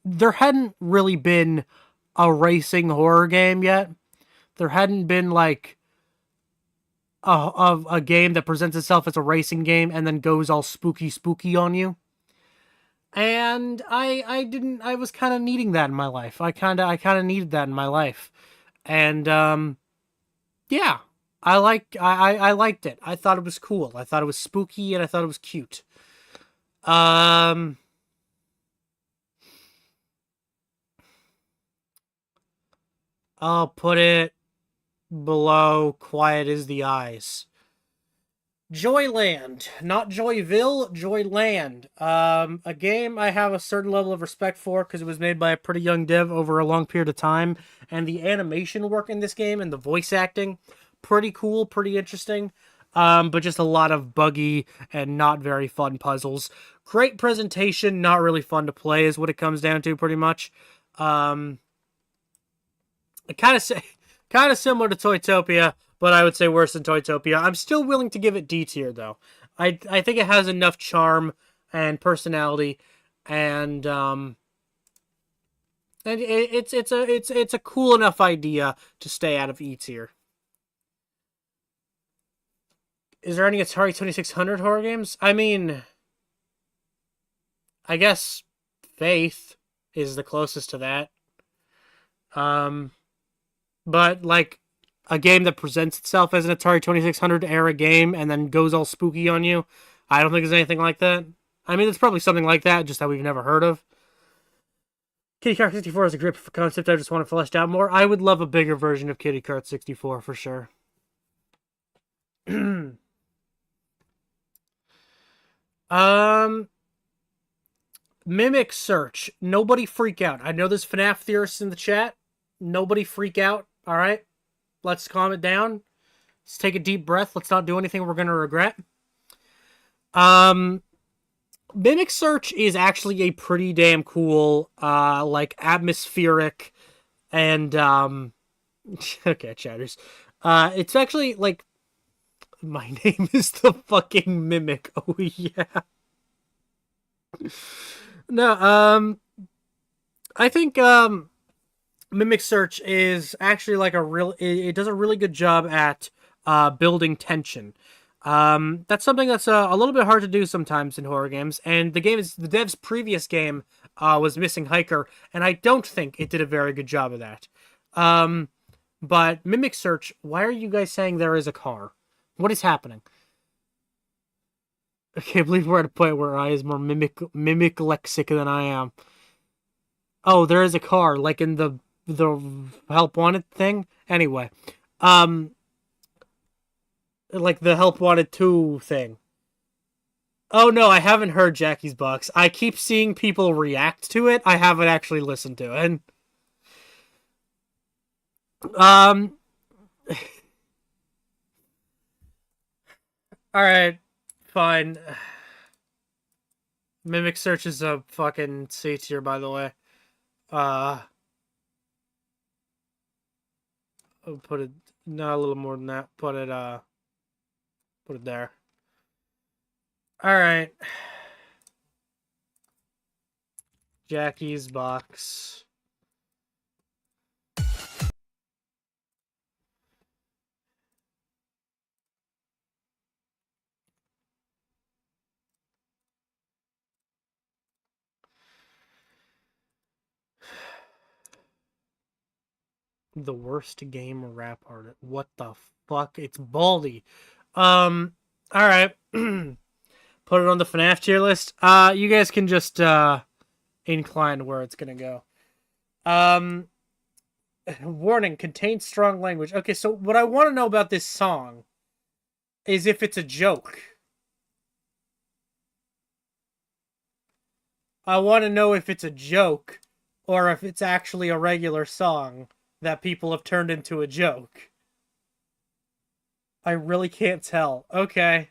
There hadn't really been a racing horror game yet. There hadn't been like of a game that presents itself as a racing game and then goes all spooky on you. And I was kind of needing that in my life. I kind of needed that in my life. And yeah, I liked it. I thought it was cool. I thought it was spooky and I thought it was cute. Um I'll put it below Quiet as the Eyes. Joyland, not Joyville, Joyland. A game I have a certain level of respect for because it was made by a pretty young dev over a long period of time, and the animation work in this game and the voice acting, pretty cool, pretty interesting. But just a lot of buggy and not very fun puzzles. Great presentation, not really fun to play is what it comes down to, pretty much. Um, kind of similar to Toytopia, but I would say worse than Toytopia. I'm still willing to give it D tier though. I think it has enough charm and personality, and it's a cool enough idea to stay out of E tier. Is there any Atari 2600 horror games? I mean, I guess Faith is the closest to that. Um, but like a game that presents itself as an Atari 2600 era game and then goes all spooky on you, I don't think there's anything like that. I mean, it's probably something like that, just that we've never heard of. Kitty Kart 64 is a grip for concept I just want to flesh out more. I would love a bigger version of Kitty Kart 64 for sure. um, Mimic Search. Nobody freak out. I know there's FNAF theorists in the chat. Nobody freak out. All right, let's calm it down. Let's take a deep breath. Let's not do anything we're gonna regret. Mimic Search is actually a pretty damn cool, like atmospheric and okay, chatters. It's actually like my name is the fucking Mimic. Oh yeah. No, I think Mimic Search is actually like it does a really good job at building tension. That's something that's a little bit hard to do sometimes in horror games, and the dev's previous game was Missing Hiker, and I don't think it did a very good job of that. But Mimic Search, why are you guys saying there is a car? What is happening? I can't believe we're at a point where I is more mimic lexic than I am. Oh, there is a car, like in the help wanted thing. Anyway, um, like the help wanted 2 thing. Oh no, I haven't heard Jackie's Box. I keep seeing people react to it. I haven't actually listened to it. Um, all right, fine. Mimic Search is a fucking C tier, by the way. I'll put it no a little more than that. Put it there. All right. Jackie's Box. The worst game rap artist. What the fuck? It's Baldy. All right. Put it on the FNAF tier list. You guys can just incline where it's gonna go. Warning: contains strong language. Okay, so what I want to know about this song is if it's a joke. I want to know if it's a joke or if it's actually a regular song that people have turned into a joke. I really can't tell. Okay.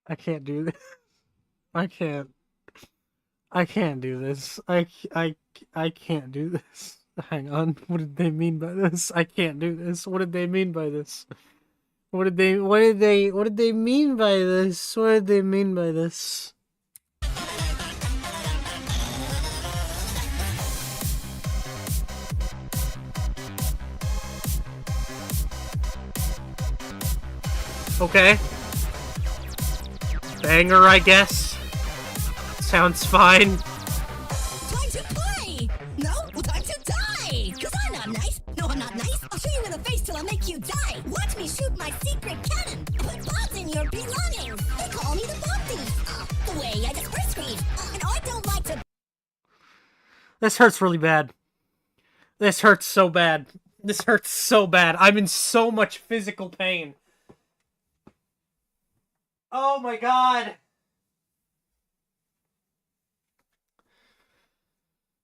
I can't do this. I can't. I can't do this. I can't do this. Hang on. What did they mean by this? I can't do this. What did they mean by this? What did they mean by this? What did they mean by this? Okay. Banger, I guess. Sounds fine. Time to play! No, time to die! Cause I'm not nice. No, I'm not nice. I'll shoot you in the face till I make you die. Watch me shoot my secret cannon. Put bombs in your belongings. They call me the bomb thief. The way I disperse grief. And I don't like to... This hurts really bad. This hurts so bad. This hurts so bad. I'm in so much physical pain. Oh my god.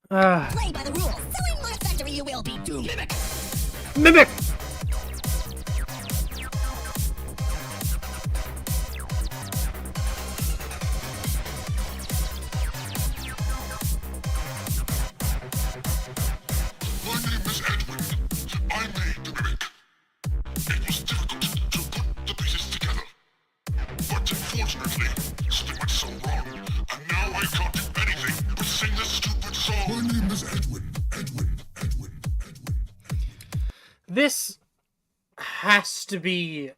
Play by the rules. So in my factory you will be doomed. Mimic! Mimic! My name is Edwin. I made the mimic. It was difficult to put the pieces together. But unfortunately, something went so wrong. And now I can't do anything but sing this stupid song. My name is Edwin. This has to be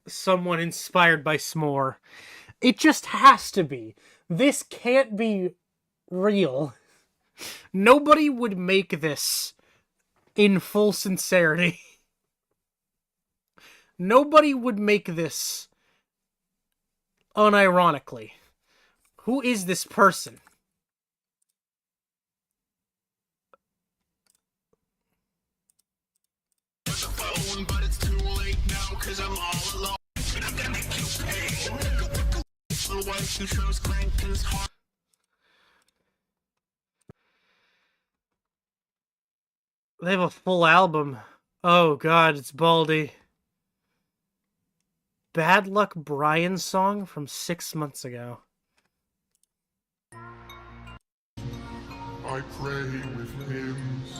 someone inspired by s'more. It just has to be. This can't be real. Nobody would make this in full sincerity. Nobody would make this unironically. Who is this person? But it's too late now, cause I'm all alone. And I'm gonna make you pay. The wife who shows crank his heart. They have a full album. Oh god, it's Baldy. Bad Luck Brian song from 6 months ago. I pray with hymns.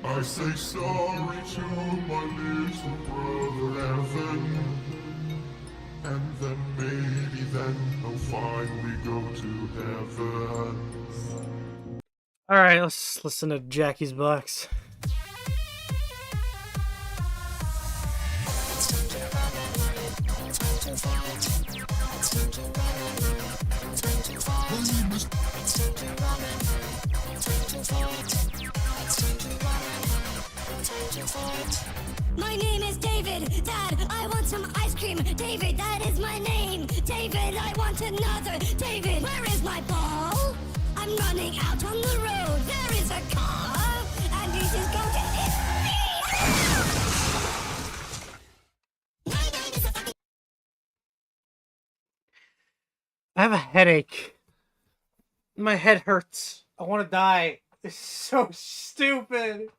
I say sorry to my little brother Evan. And then maybe then I'll finally go to heaven. Alright, let's listen to Jackie's Box. My name is David. Dad, I want some ice cream. David, that is my name. David, I want another. David, where is my ball? I'm running out on the road. There is a car, and this is going to hit me. I have a headache. My head hurts. I want to die. It's so stupid.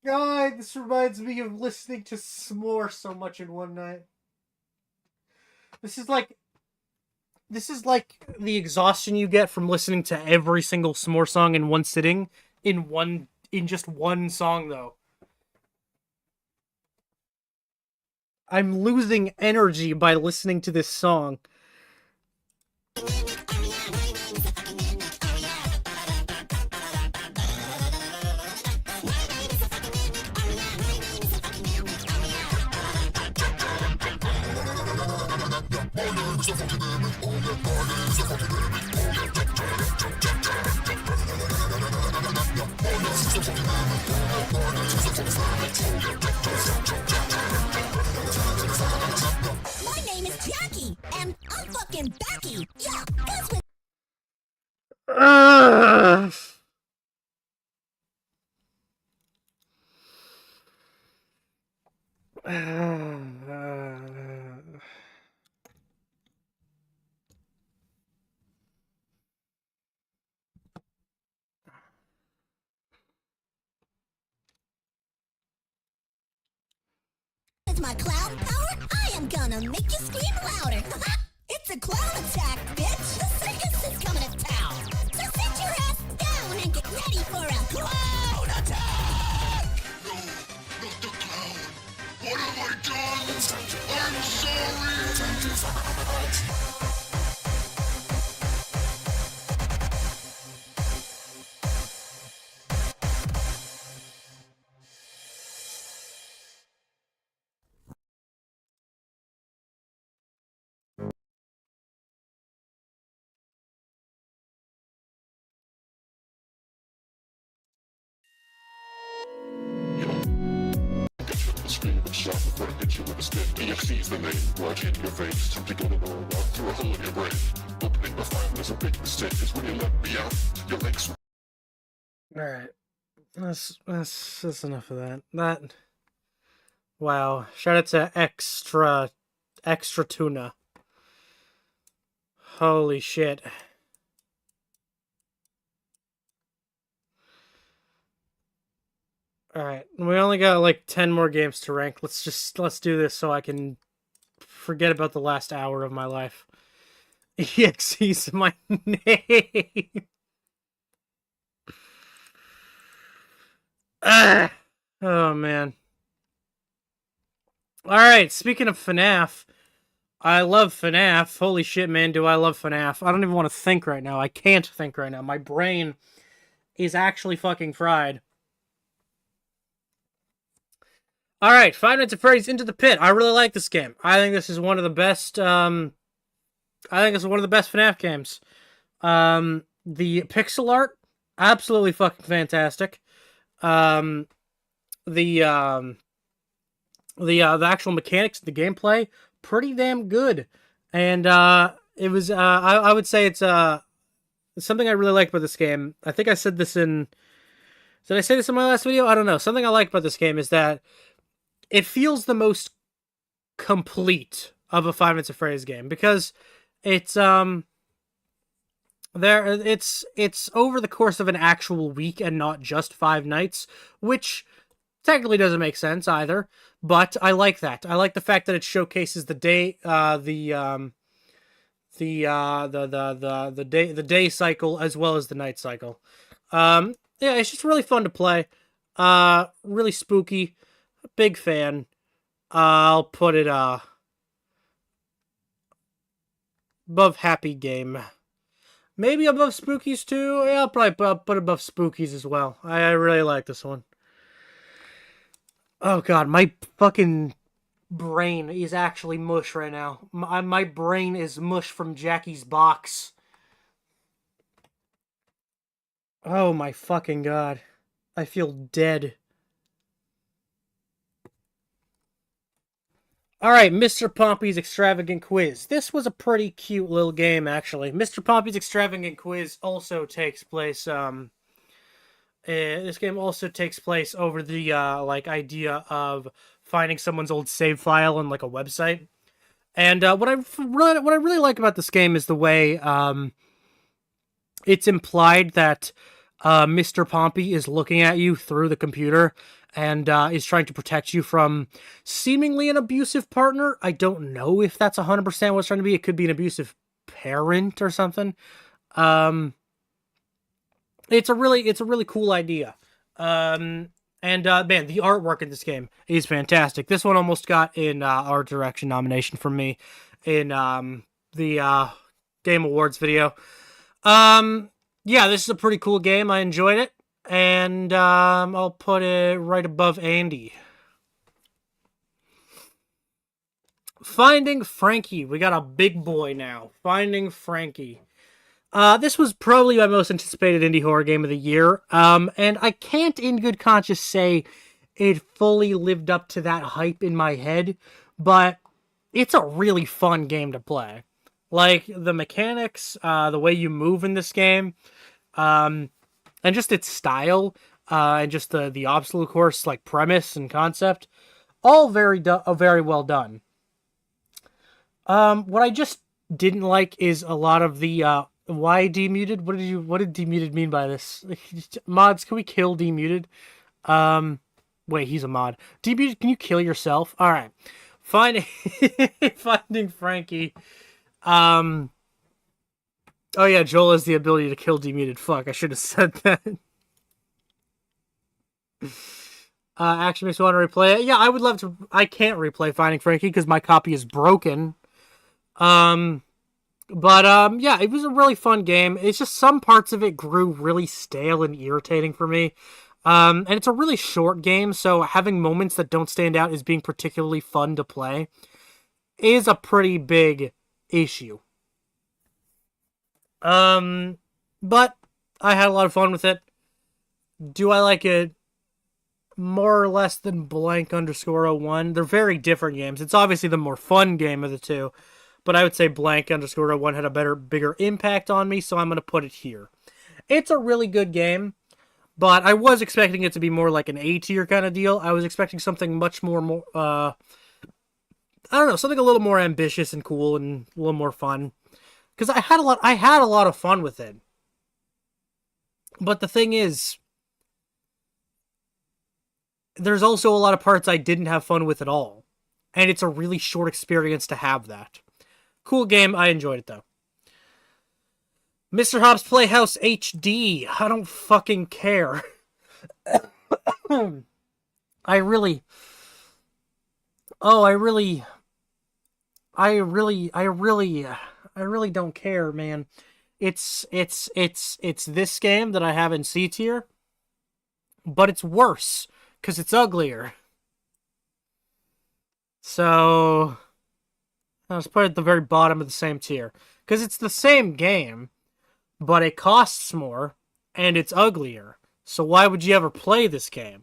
God, this reminds me of listening to s'more so much in one night. This is like the exhaustion you get from listening to every single s'more song in one sitting, in just one song though. I'm losing energy by listening to this song. My name is Jackie, and I'm fucking Becky. Yeah, that's what... It's my clown power. I am gonna make you scream louder. It's a clown attack, bitch. The circus is coming to town. So sit your ass down and get ready for a clown attack. No, not the clown. What am I shot before I hit you with a stick. EXC's the name, right in your face. Time to get it all out through a hole in your brain. Opening the file is a big mistake, cause when you let me out, your legs. Alright. That's enough of that. Wow. Shout out to extra tuna. Holy shit. Alright. We only got like 10 more games to rank. Let's do this so I can forget about the last hour of my life. EXE's my name. Ah. Oh man. Alright, speaking of FNAF, I love FNAF. Holy shit, man, do I love FNAF. I don't even want to think right now. I can't think right now. My brain is actually fucking fried. Alright, 5 Nights at Freddy's Into the Pit. I really like this game. I think this is one of the best, FNAF games. The pixel art, absolutely fucking fantastic. The actual mechanics, the gameplay, pretty damn good. And it was I would say it's something I really like about this game. I think I said this in, did I say this in my last video? I don't know. Something I like about this game is that it feels the most complete of a 5 Nights at Freddy's game, because it's it's over the course of an actual week and not just 5 nights, which technically doesn't make sense either, but I like that. I like the fact that it showcases the day, the day cycle as well as the night cycle. Yeah, it's just really fun to play. Really spooky. Big fan. I'll put it above Happy Game. Maybe above Spookies too. Yeah, I'll probably put above Spookies as well. I really like this one. Oh god, my fucking brain is actually mush right now. My brain is mush from Jackie's box. Oh my fucking god. I feel dead. Alright, Mr. Pompey's Extravagant Quiz. This was a pretty cute little game, actually. Mr. Pompey's Extravagant Quiz also takes place, this game also takes place over the, idea of finding someone's old save file on, like, a website. And, what I really like about this game is the way, it's implied that, Mr. Pompey is looking at you through the computer and is trying to protect you from seemingly an abusive partner. I don't know if that's 100% what it's trying to be. It could be an abusive parent or something. It's a really cool idea. Man, the artwork in this game is fantastic. This one almost got an art direction nomination from me in the Game Awards video. Yeah, this is a pretty cool game. I enjoyed it. And I'll put it right above Andy. Finding Frankie. We got a big boy now. Finding Frankie. This was probably my most anticipated indie horror game of the year. And I can't in good conscience say it fully lived up to that hype in my head, but it's a really fun game to play. Like, the mechanics, the way you move in this game, and just its style, and just the obstacle course, like, premise and concept, all very well done. What I just didn't like is a lot of the, why demuted? What did demuted mean by this? Mods, can we kill demuted? Wait, he's a mod. Demuted, can you kill yourself? Alright. Finding Frankie. Oh yeah, Joel has the ability to kill demuted. Fuck, I should have said that. Actually makes me want to replay it. Yeah, I would love to. I can't replay Finding Frankie because my copy is broken. Yeah, it was a really fun game. It's just some parts of it grew really stale and irritating for me. And it's a really short game, so having moments that don't stand out as being particularly fun to play is a pretty big issue. But I had a lot of fun with it. Do I like it? more or less than blank underscore oh 01. They're very different games. It's obviously the more fun game of the two, but I would say blank underscore oh 01 had a bigger impact on me, so I'm going to put it here. It's a really good game, but I was expecting it to be more like an A tier kind of deal. I was expecting something much more, I don't know, something a little more ambitious and cool and a little more fun. Because I had a lot of fun with it. But the thing is, there's also a lot of parts I didn't have fun with at all. And it's a really short experience to have that. Cool game, I enjoyed it though. Mr. Hobbs Playhouse HD. I don't fucking care. I really... Oh, I really don't care, man. It's this game that I have in C tier, but it's worse because it's uglier. So I'll just put it at the very bottom of the same tier because it's the same game, but it costs more and it's uglier. So why would you ever play this game?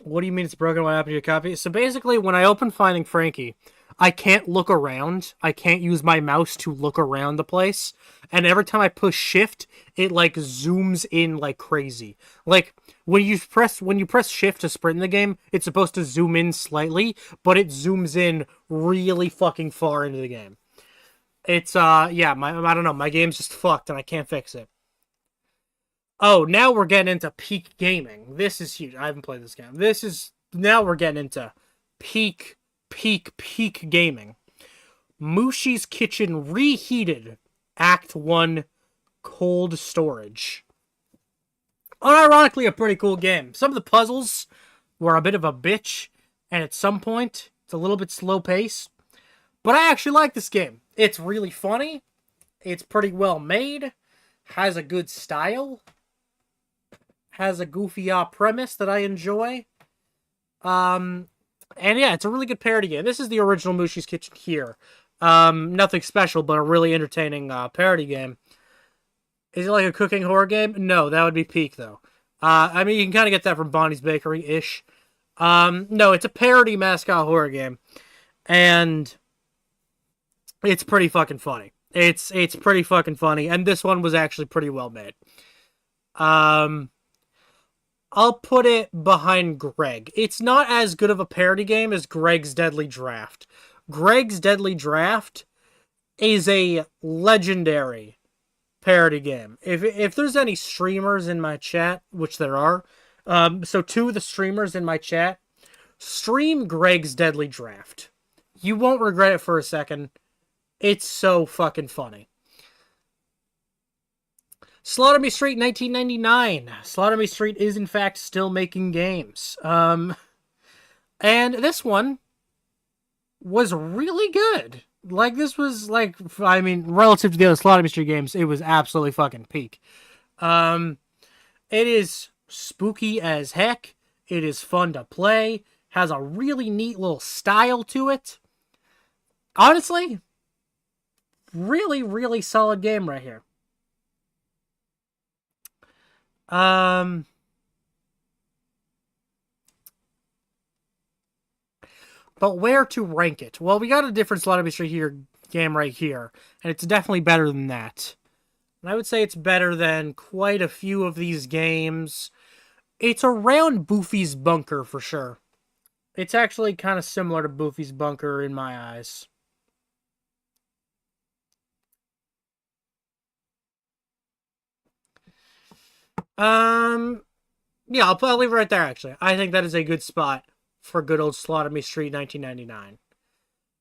What do you mean it's broken? What happened to your copy? So basically, when I open Finding Frankie, I can't look around. I can't use my mouse to look around the place. And every time I push shift, it like zooms in like crazy. Like when you press shift to sprint in the game, it's supposed to zoom in slightly, but it zooms in really fucking far into the game. It's yeah, I don't know, my game's just fucked and I can't fix it. Oh, now we're getting into peak gaming. This is huge. I haven't played this game. Now we're getting into peak gaming. Mushi's Kitchen Reheated Act 1 Cold Storage. Unironically, a pretty cool game. Some of the puzzles were a bit of a bitch, and at some point, it's a little bit slow pace. But I actually like this game. It's really funny. It's pretty well made. Has a good style. Has a goofy premise that I enjoy. And yeah, it's a really good parody game. This is the original Mushi's Kitchen here. Nothing special, but a really entertaining parody game. Is it like a cooking horror game? No, that would be peak, though. I mean, you can kind of get that from Bonnie's Bakery-ish. No, it's a parody mascot horror game. And it's pretty fucking funny. It's pretty fucking funny, and this one was actually pretty well made. I'll put it behind Greg. It's not as good of a parody game as Greg's Deadly Draft. Greg's Deadly Draft is a legendary parody game. If there's any streamers in my chat, which there are, so two of the streamers in my chat, stream Greg's Deadly Draft. You won't regret it for a second. It's so fucking funny. Slaughter Me Street 1999. Slaughter Me Street is in fact still making games. And this one was really good. Like, this was like, I mean, relative to the other Slaughter Me Street games, it was absolutely fucking peak. It is spooky as heck. It is fun to play. Has a really neat little style to it. Honestly, really, really solid game right here. But where to rank it? Well, we got a different Slaughter Me Street here game right here, and it's definitely better than that. And I would say it's better than quite a few of these games. It's around Boofy's Bunker for sure. It's actually kind of similar to Boofy's Bunker in my eyes. Yeah, I'll leave it right there, actually. I think that is a good spot for good old Slaughter Me Street 1999.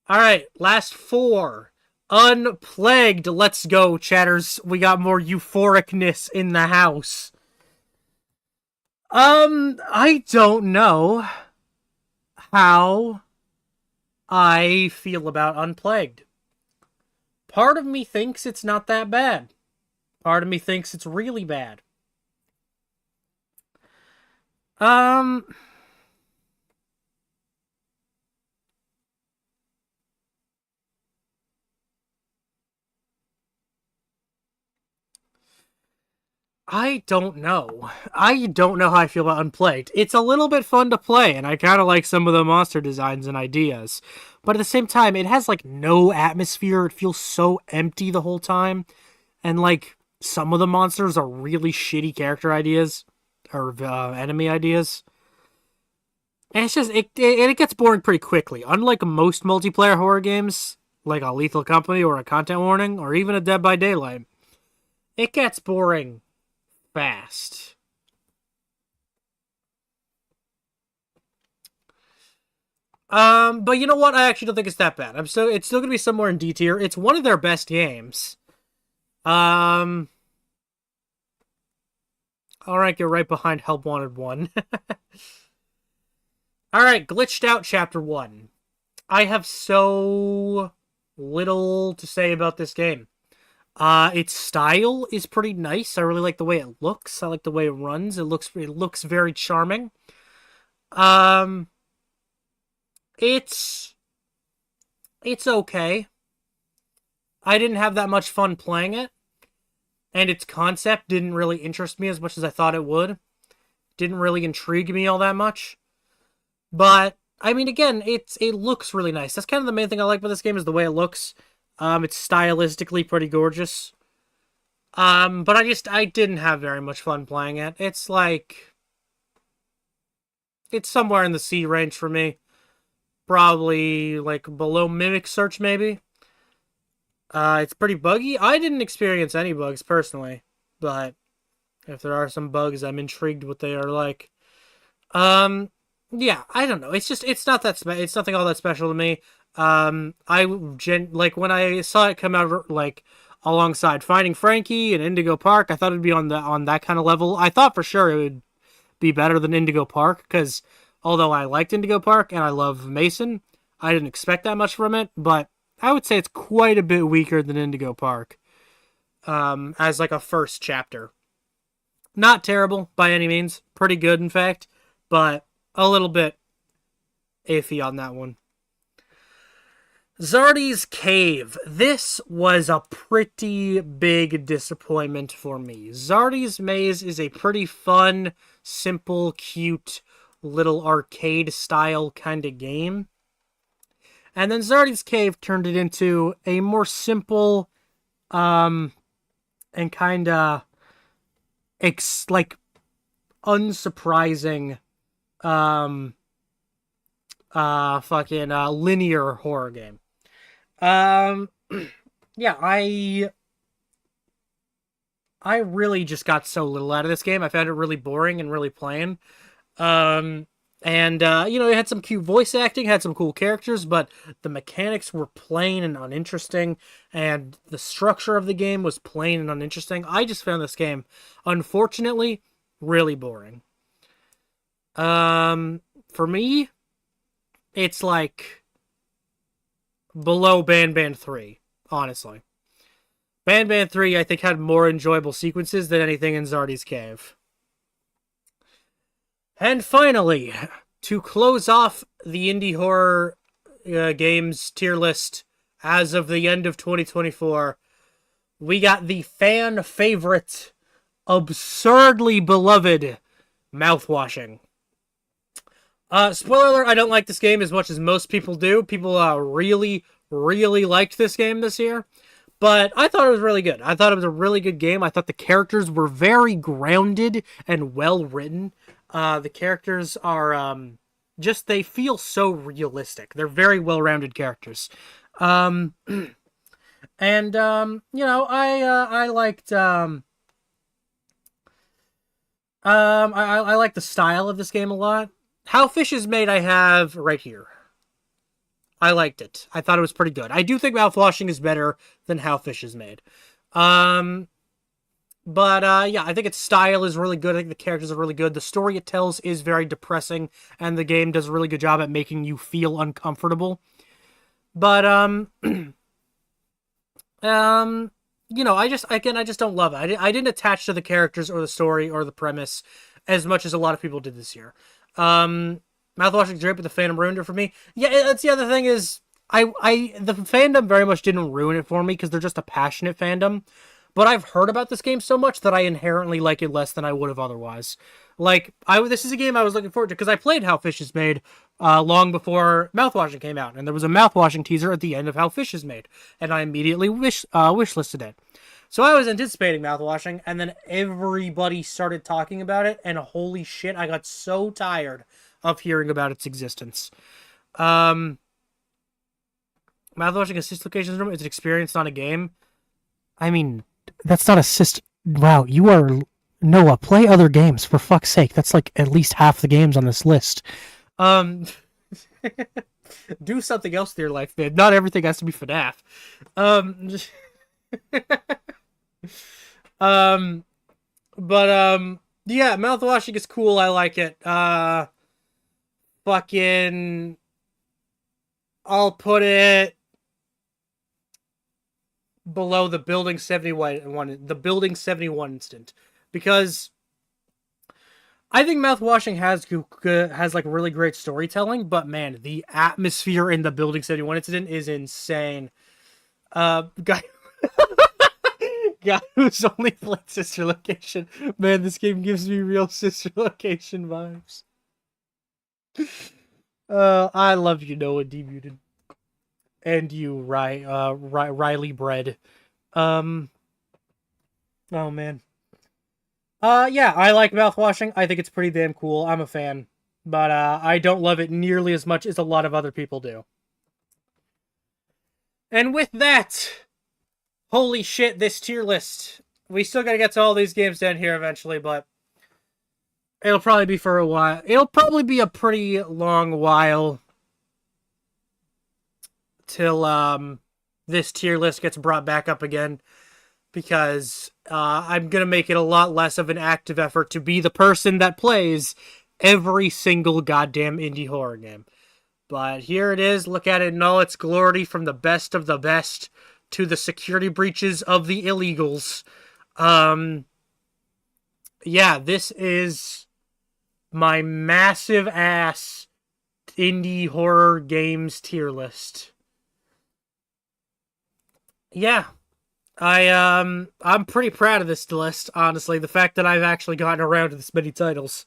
Alright, last four. Unplagued. Let's go, chatters. We got more euphoricness in the house. I don't know how I feel about Unplagued. Part of me thinks it's not that bad. Part of me thinks it's really bad. I I don't know. I don't know how I feel about Unplagued. It's a little bit fun to play, and I kind of like some of the monster designs and ideas. But at the same time, it has, like, no atmosphere. It feels so empty the whole time. And, like, some of the monsters are really shitty character ideas. Or enemy ideas. And it's just, it gets boring pretty quickly. Unlike most multiplayer horror games, like a Lethal Company or a Content Warning, or even a Dead by Daylight, it gets boring fast. But you know what? I actually don't think it's that bad. It's still gonna be somewhere in D tier. It's one of their best games. I'll rank it right behind Help Wanted 1. Alright, Glitched Out Chapter 1. I have so little to say about this game. Its style is pretty nice. I really like the way it looks. I like the way it runs. It looks very charming. It's okay. I didn't have that much fun playing it, and its concept didn't really interest me as much as I thought it would. Didn't really intrigue me all that much. But I mean, again, it looks really nice. That's kind of the main thing I like about this game is the way it looks. It's stylistically pretty gorgeous. But I didn't have very much fun playing it. It's somewhere in the C range for me. Probably, like, below Mimic Search, maybe. It's pretty buggy. I didn't experience any bugs, personally. But if there are some bugs, I'm intrigued what they are like. Yeah, I don't know. It's not that it's nothing all that special to me. When I saw it come out, like, alongside Finding Frankie and Indigo Park, I thought it'd be on that kind of level. I thought for sure it would be better than Indigo Park, because although I liked Indigo Park and I love Mason, I didn't expect that much from it, but I would say it's quite a bit weaker than Indigo Park, as like a first chapter. Not terrible by any means. Pretty good, in fact, but a little bit iffy on that one. Zardy's Cave. This was a pretty big disappointment for me. Zardy's Maze is a pretty fun, simple, cute, little arcade-style kind of game. And then Zardy's Cave turned it into a more simple, and kind of, unsurprising, linear horror game. Yeah, I really just got so little out of this game. I found it really boring and really plain. It had some cute voice acting, had some cool characters, but the mechanics were plain and uninteresting, and the structure of the game was plain and uninteresting. I just found this game, unfortunately, really boring. For me, it's like below Ban 3, honestly. Ban 3, I think, had more enjoyable sequences than anything in Zardy's Cave. And finally, to close off the indie horror games tier list as of the end of 2024, we got the fan favorite, absurdly beloved Mouthwashing. Spoiler alert, I don't like this game as much as most people do. People really, really liked this game this year. But I thought it was really good. I thought it was a really good game. I thought the characters were very grounded and well written. The characters are they feel so realistic. They're very well-rounded characters. I liked I like the style of this game a lot. How Fish is Made I have right here. I liked it. I thought it was pretty good. I do think Mouthwashing is better than How Fish is Made. I think its style is really good. I think the characters are really good. The story it tells is very depressing, and the game does a really good job at making you feel uncomfortable. But, I just don't love it. I didn't attach to the characters or the story or the premise as much as a lot of people did this year. Mouthwashing Drip with the Phantom ruined it for me. Yeah, that's the other thing is, the fandom very much didn't ruin it for me because they're just a passionate fandom. but I've heard about this game so much that I inherently like it less than I would have otherwise. Like, this is a game I was looking forward to because I played How Fish is Made long before Mouthwashing came out, and there was a Mouthwashing teaser at the end of How Fish is Made, and I immediately wishlisted it. So I was anticipating Mouthwashing, and then everybody started talking about it, and holy shit, I got so tired of hearing about its existence. Mouthwashing assist location syndrome is an experience, not a game. I mean, that's not assist. Wow, you are... Noah, play other games, for fuck's sake. That's like at least half the games on this list. Do something else with your life, man. Not everything has to be FNAF. Yeah, mouthwashing is cool. I like it. Fucking... I'll put it below the Building 71 instant. Because I think Mouthwashing has like really great storytelling, but man, the atmosphere in the Building 71 incident is insane. Guy who's only played Sister Location. Man, this game gives me real Sister Location vibes. I love you, Noah Demuted. And you, Riley Bread. Oh man. Yeah, I like Mouthwashing. I think it's pretty damn cool. I'm a fan. But, I don't love it nearly as much as a lot of other people do. And with that, holy shit, this tier list. We still gotta get to all these games down here eventually, but it'll probably be for a while. It'll probably be a pretty long while till, this tier list gets brought back up again. Because I'm going to make it a lot less of an active effort to be the person that plays every single goddamn indie horror game. But here it is. Look at it in all its glory, from the best of the best to the security breaches of the illegals. Yeah, this is my massive ass indie horror games tier list. Yeah. I'm pretty proud of this list, honestly. The fact that I've actually gotten around to this many titles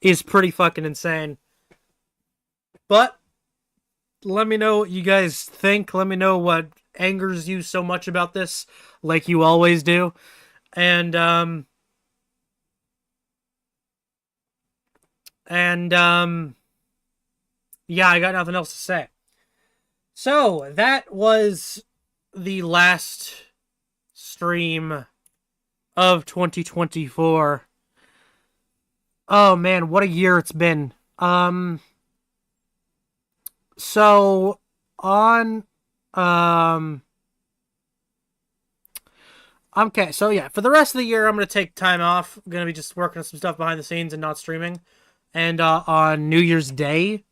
is pretty fucking insane. But let me know what you guys think. Let me know what angers you so much about this, like you always do. And yeah, I got nothing else to say. So, that was the last stream of 2024. Oh man, what a year it's been. So on okay, so yeah, for the rest of the year I'm gonna take time off. I'm gonna be just working on some stuff behind the scenes and not streaming. And on New Year's Day,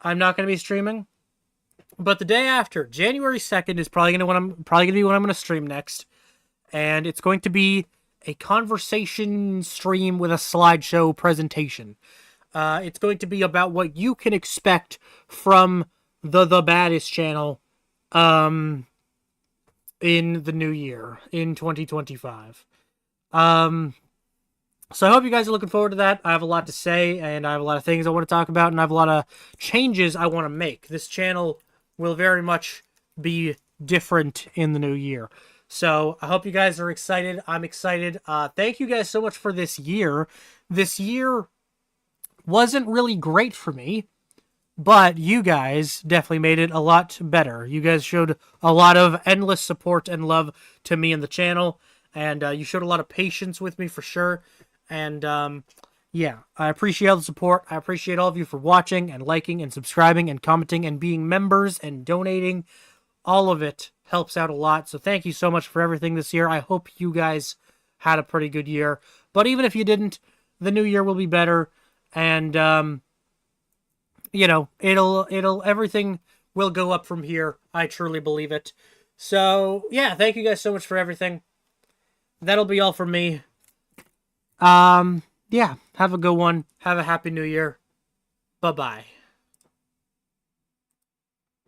I'm not gonna be streaming. But the day after, January 2nd, is probably gonna be when I'm gonna stream next. And it's going to be a conversation stream with a slideshow presentation. It's going to be about what you can expect from the Baddest channel in the new year, in 2025. So I hope you guys are looking forward to that. I have a lot to say, and I have a lot of things I want to talk about, and I have a lot of changes I want to make. This channel will very much be different in the new year. So, I hope you guys are excited. I'm excited. Thank you guys so much for this year. This year wasn't really great for me, but you guys definitely made it a lot better. You guys showed a lot of endless support and love to me and the channel, and you showed a lot of patience with me for sure. And, yeah, I appreciate all the support. I appreciate all of you for watching and liking and subscribing and commenting and being members and donating. All of it helps out a lot. So thank you so much for everything this year. I hope you guys had a pretty good year. But even if you didn't, the new year will be better. And, you know, everything will go up from here. I truly believe it. So, yeah, thank you guys so much for everything. That'll be all from me. Yeah, have a good one. Have a happy new year. Bye-bye.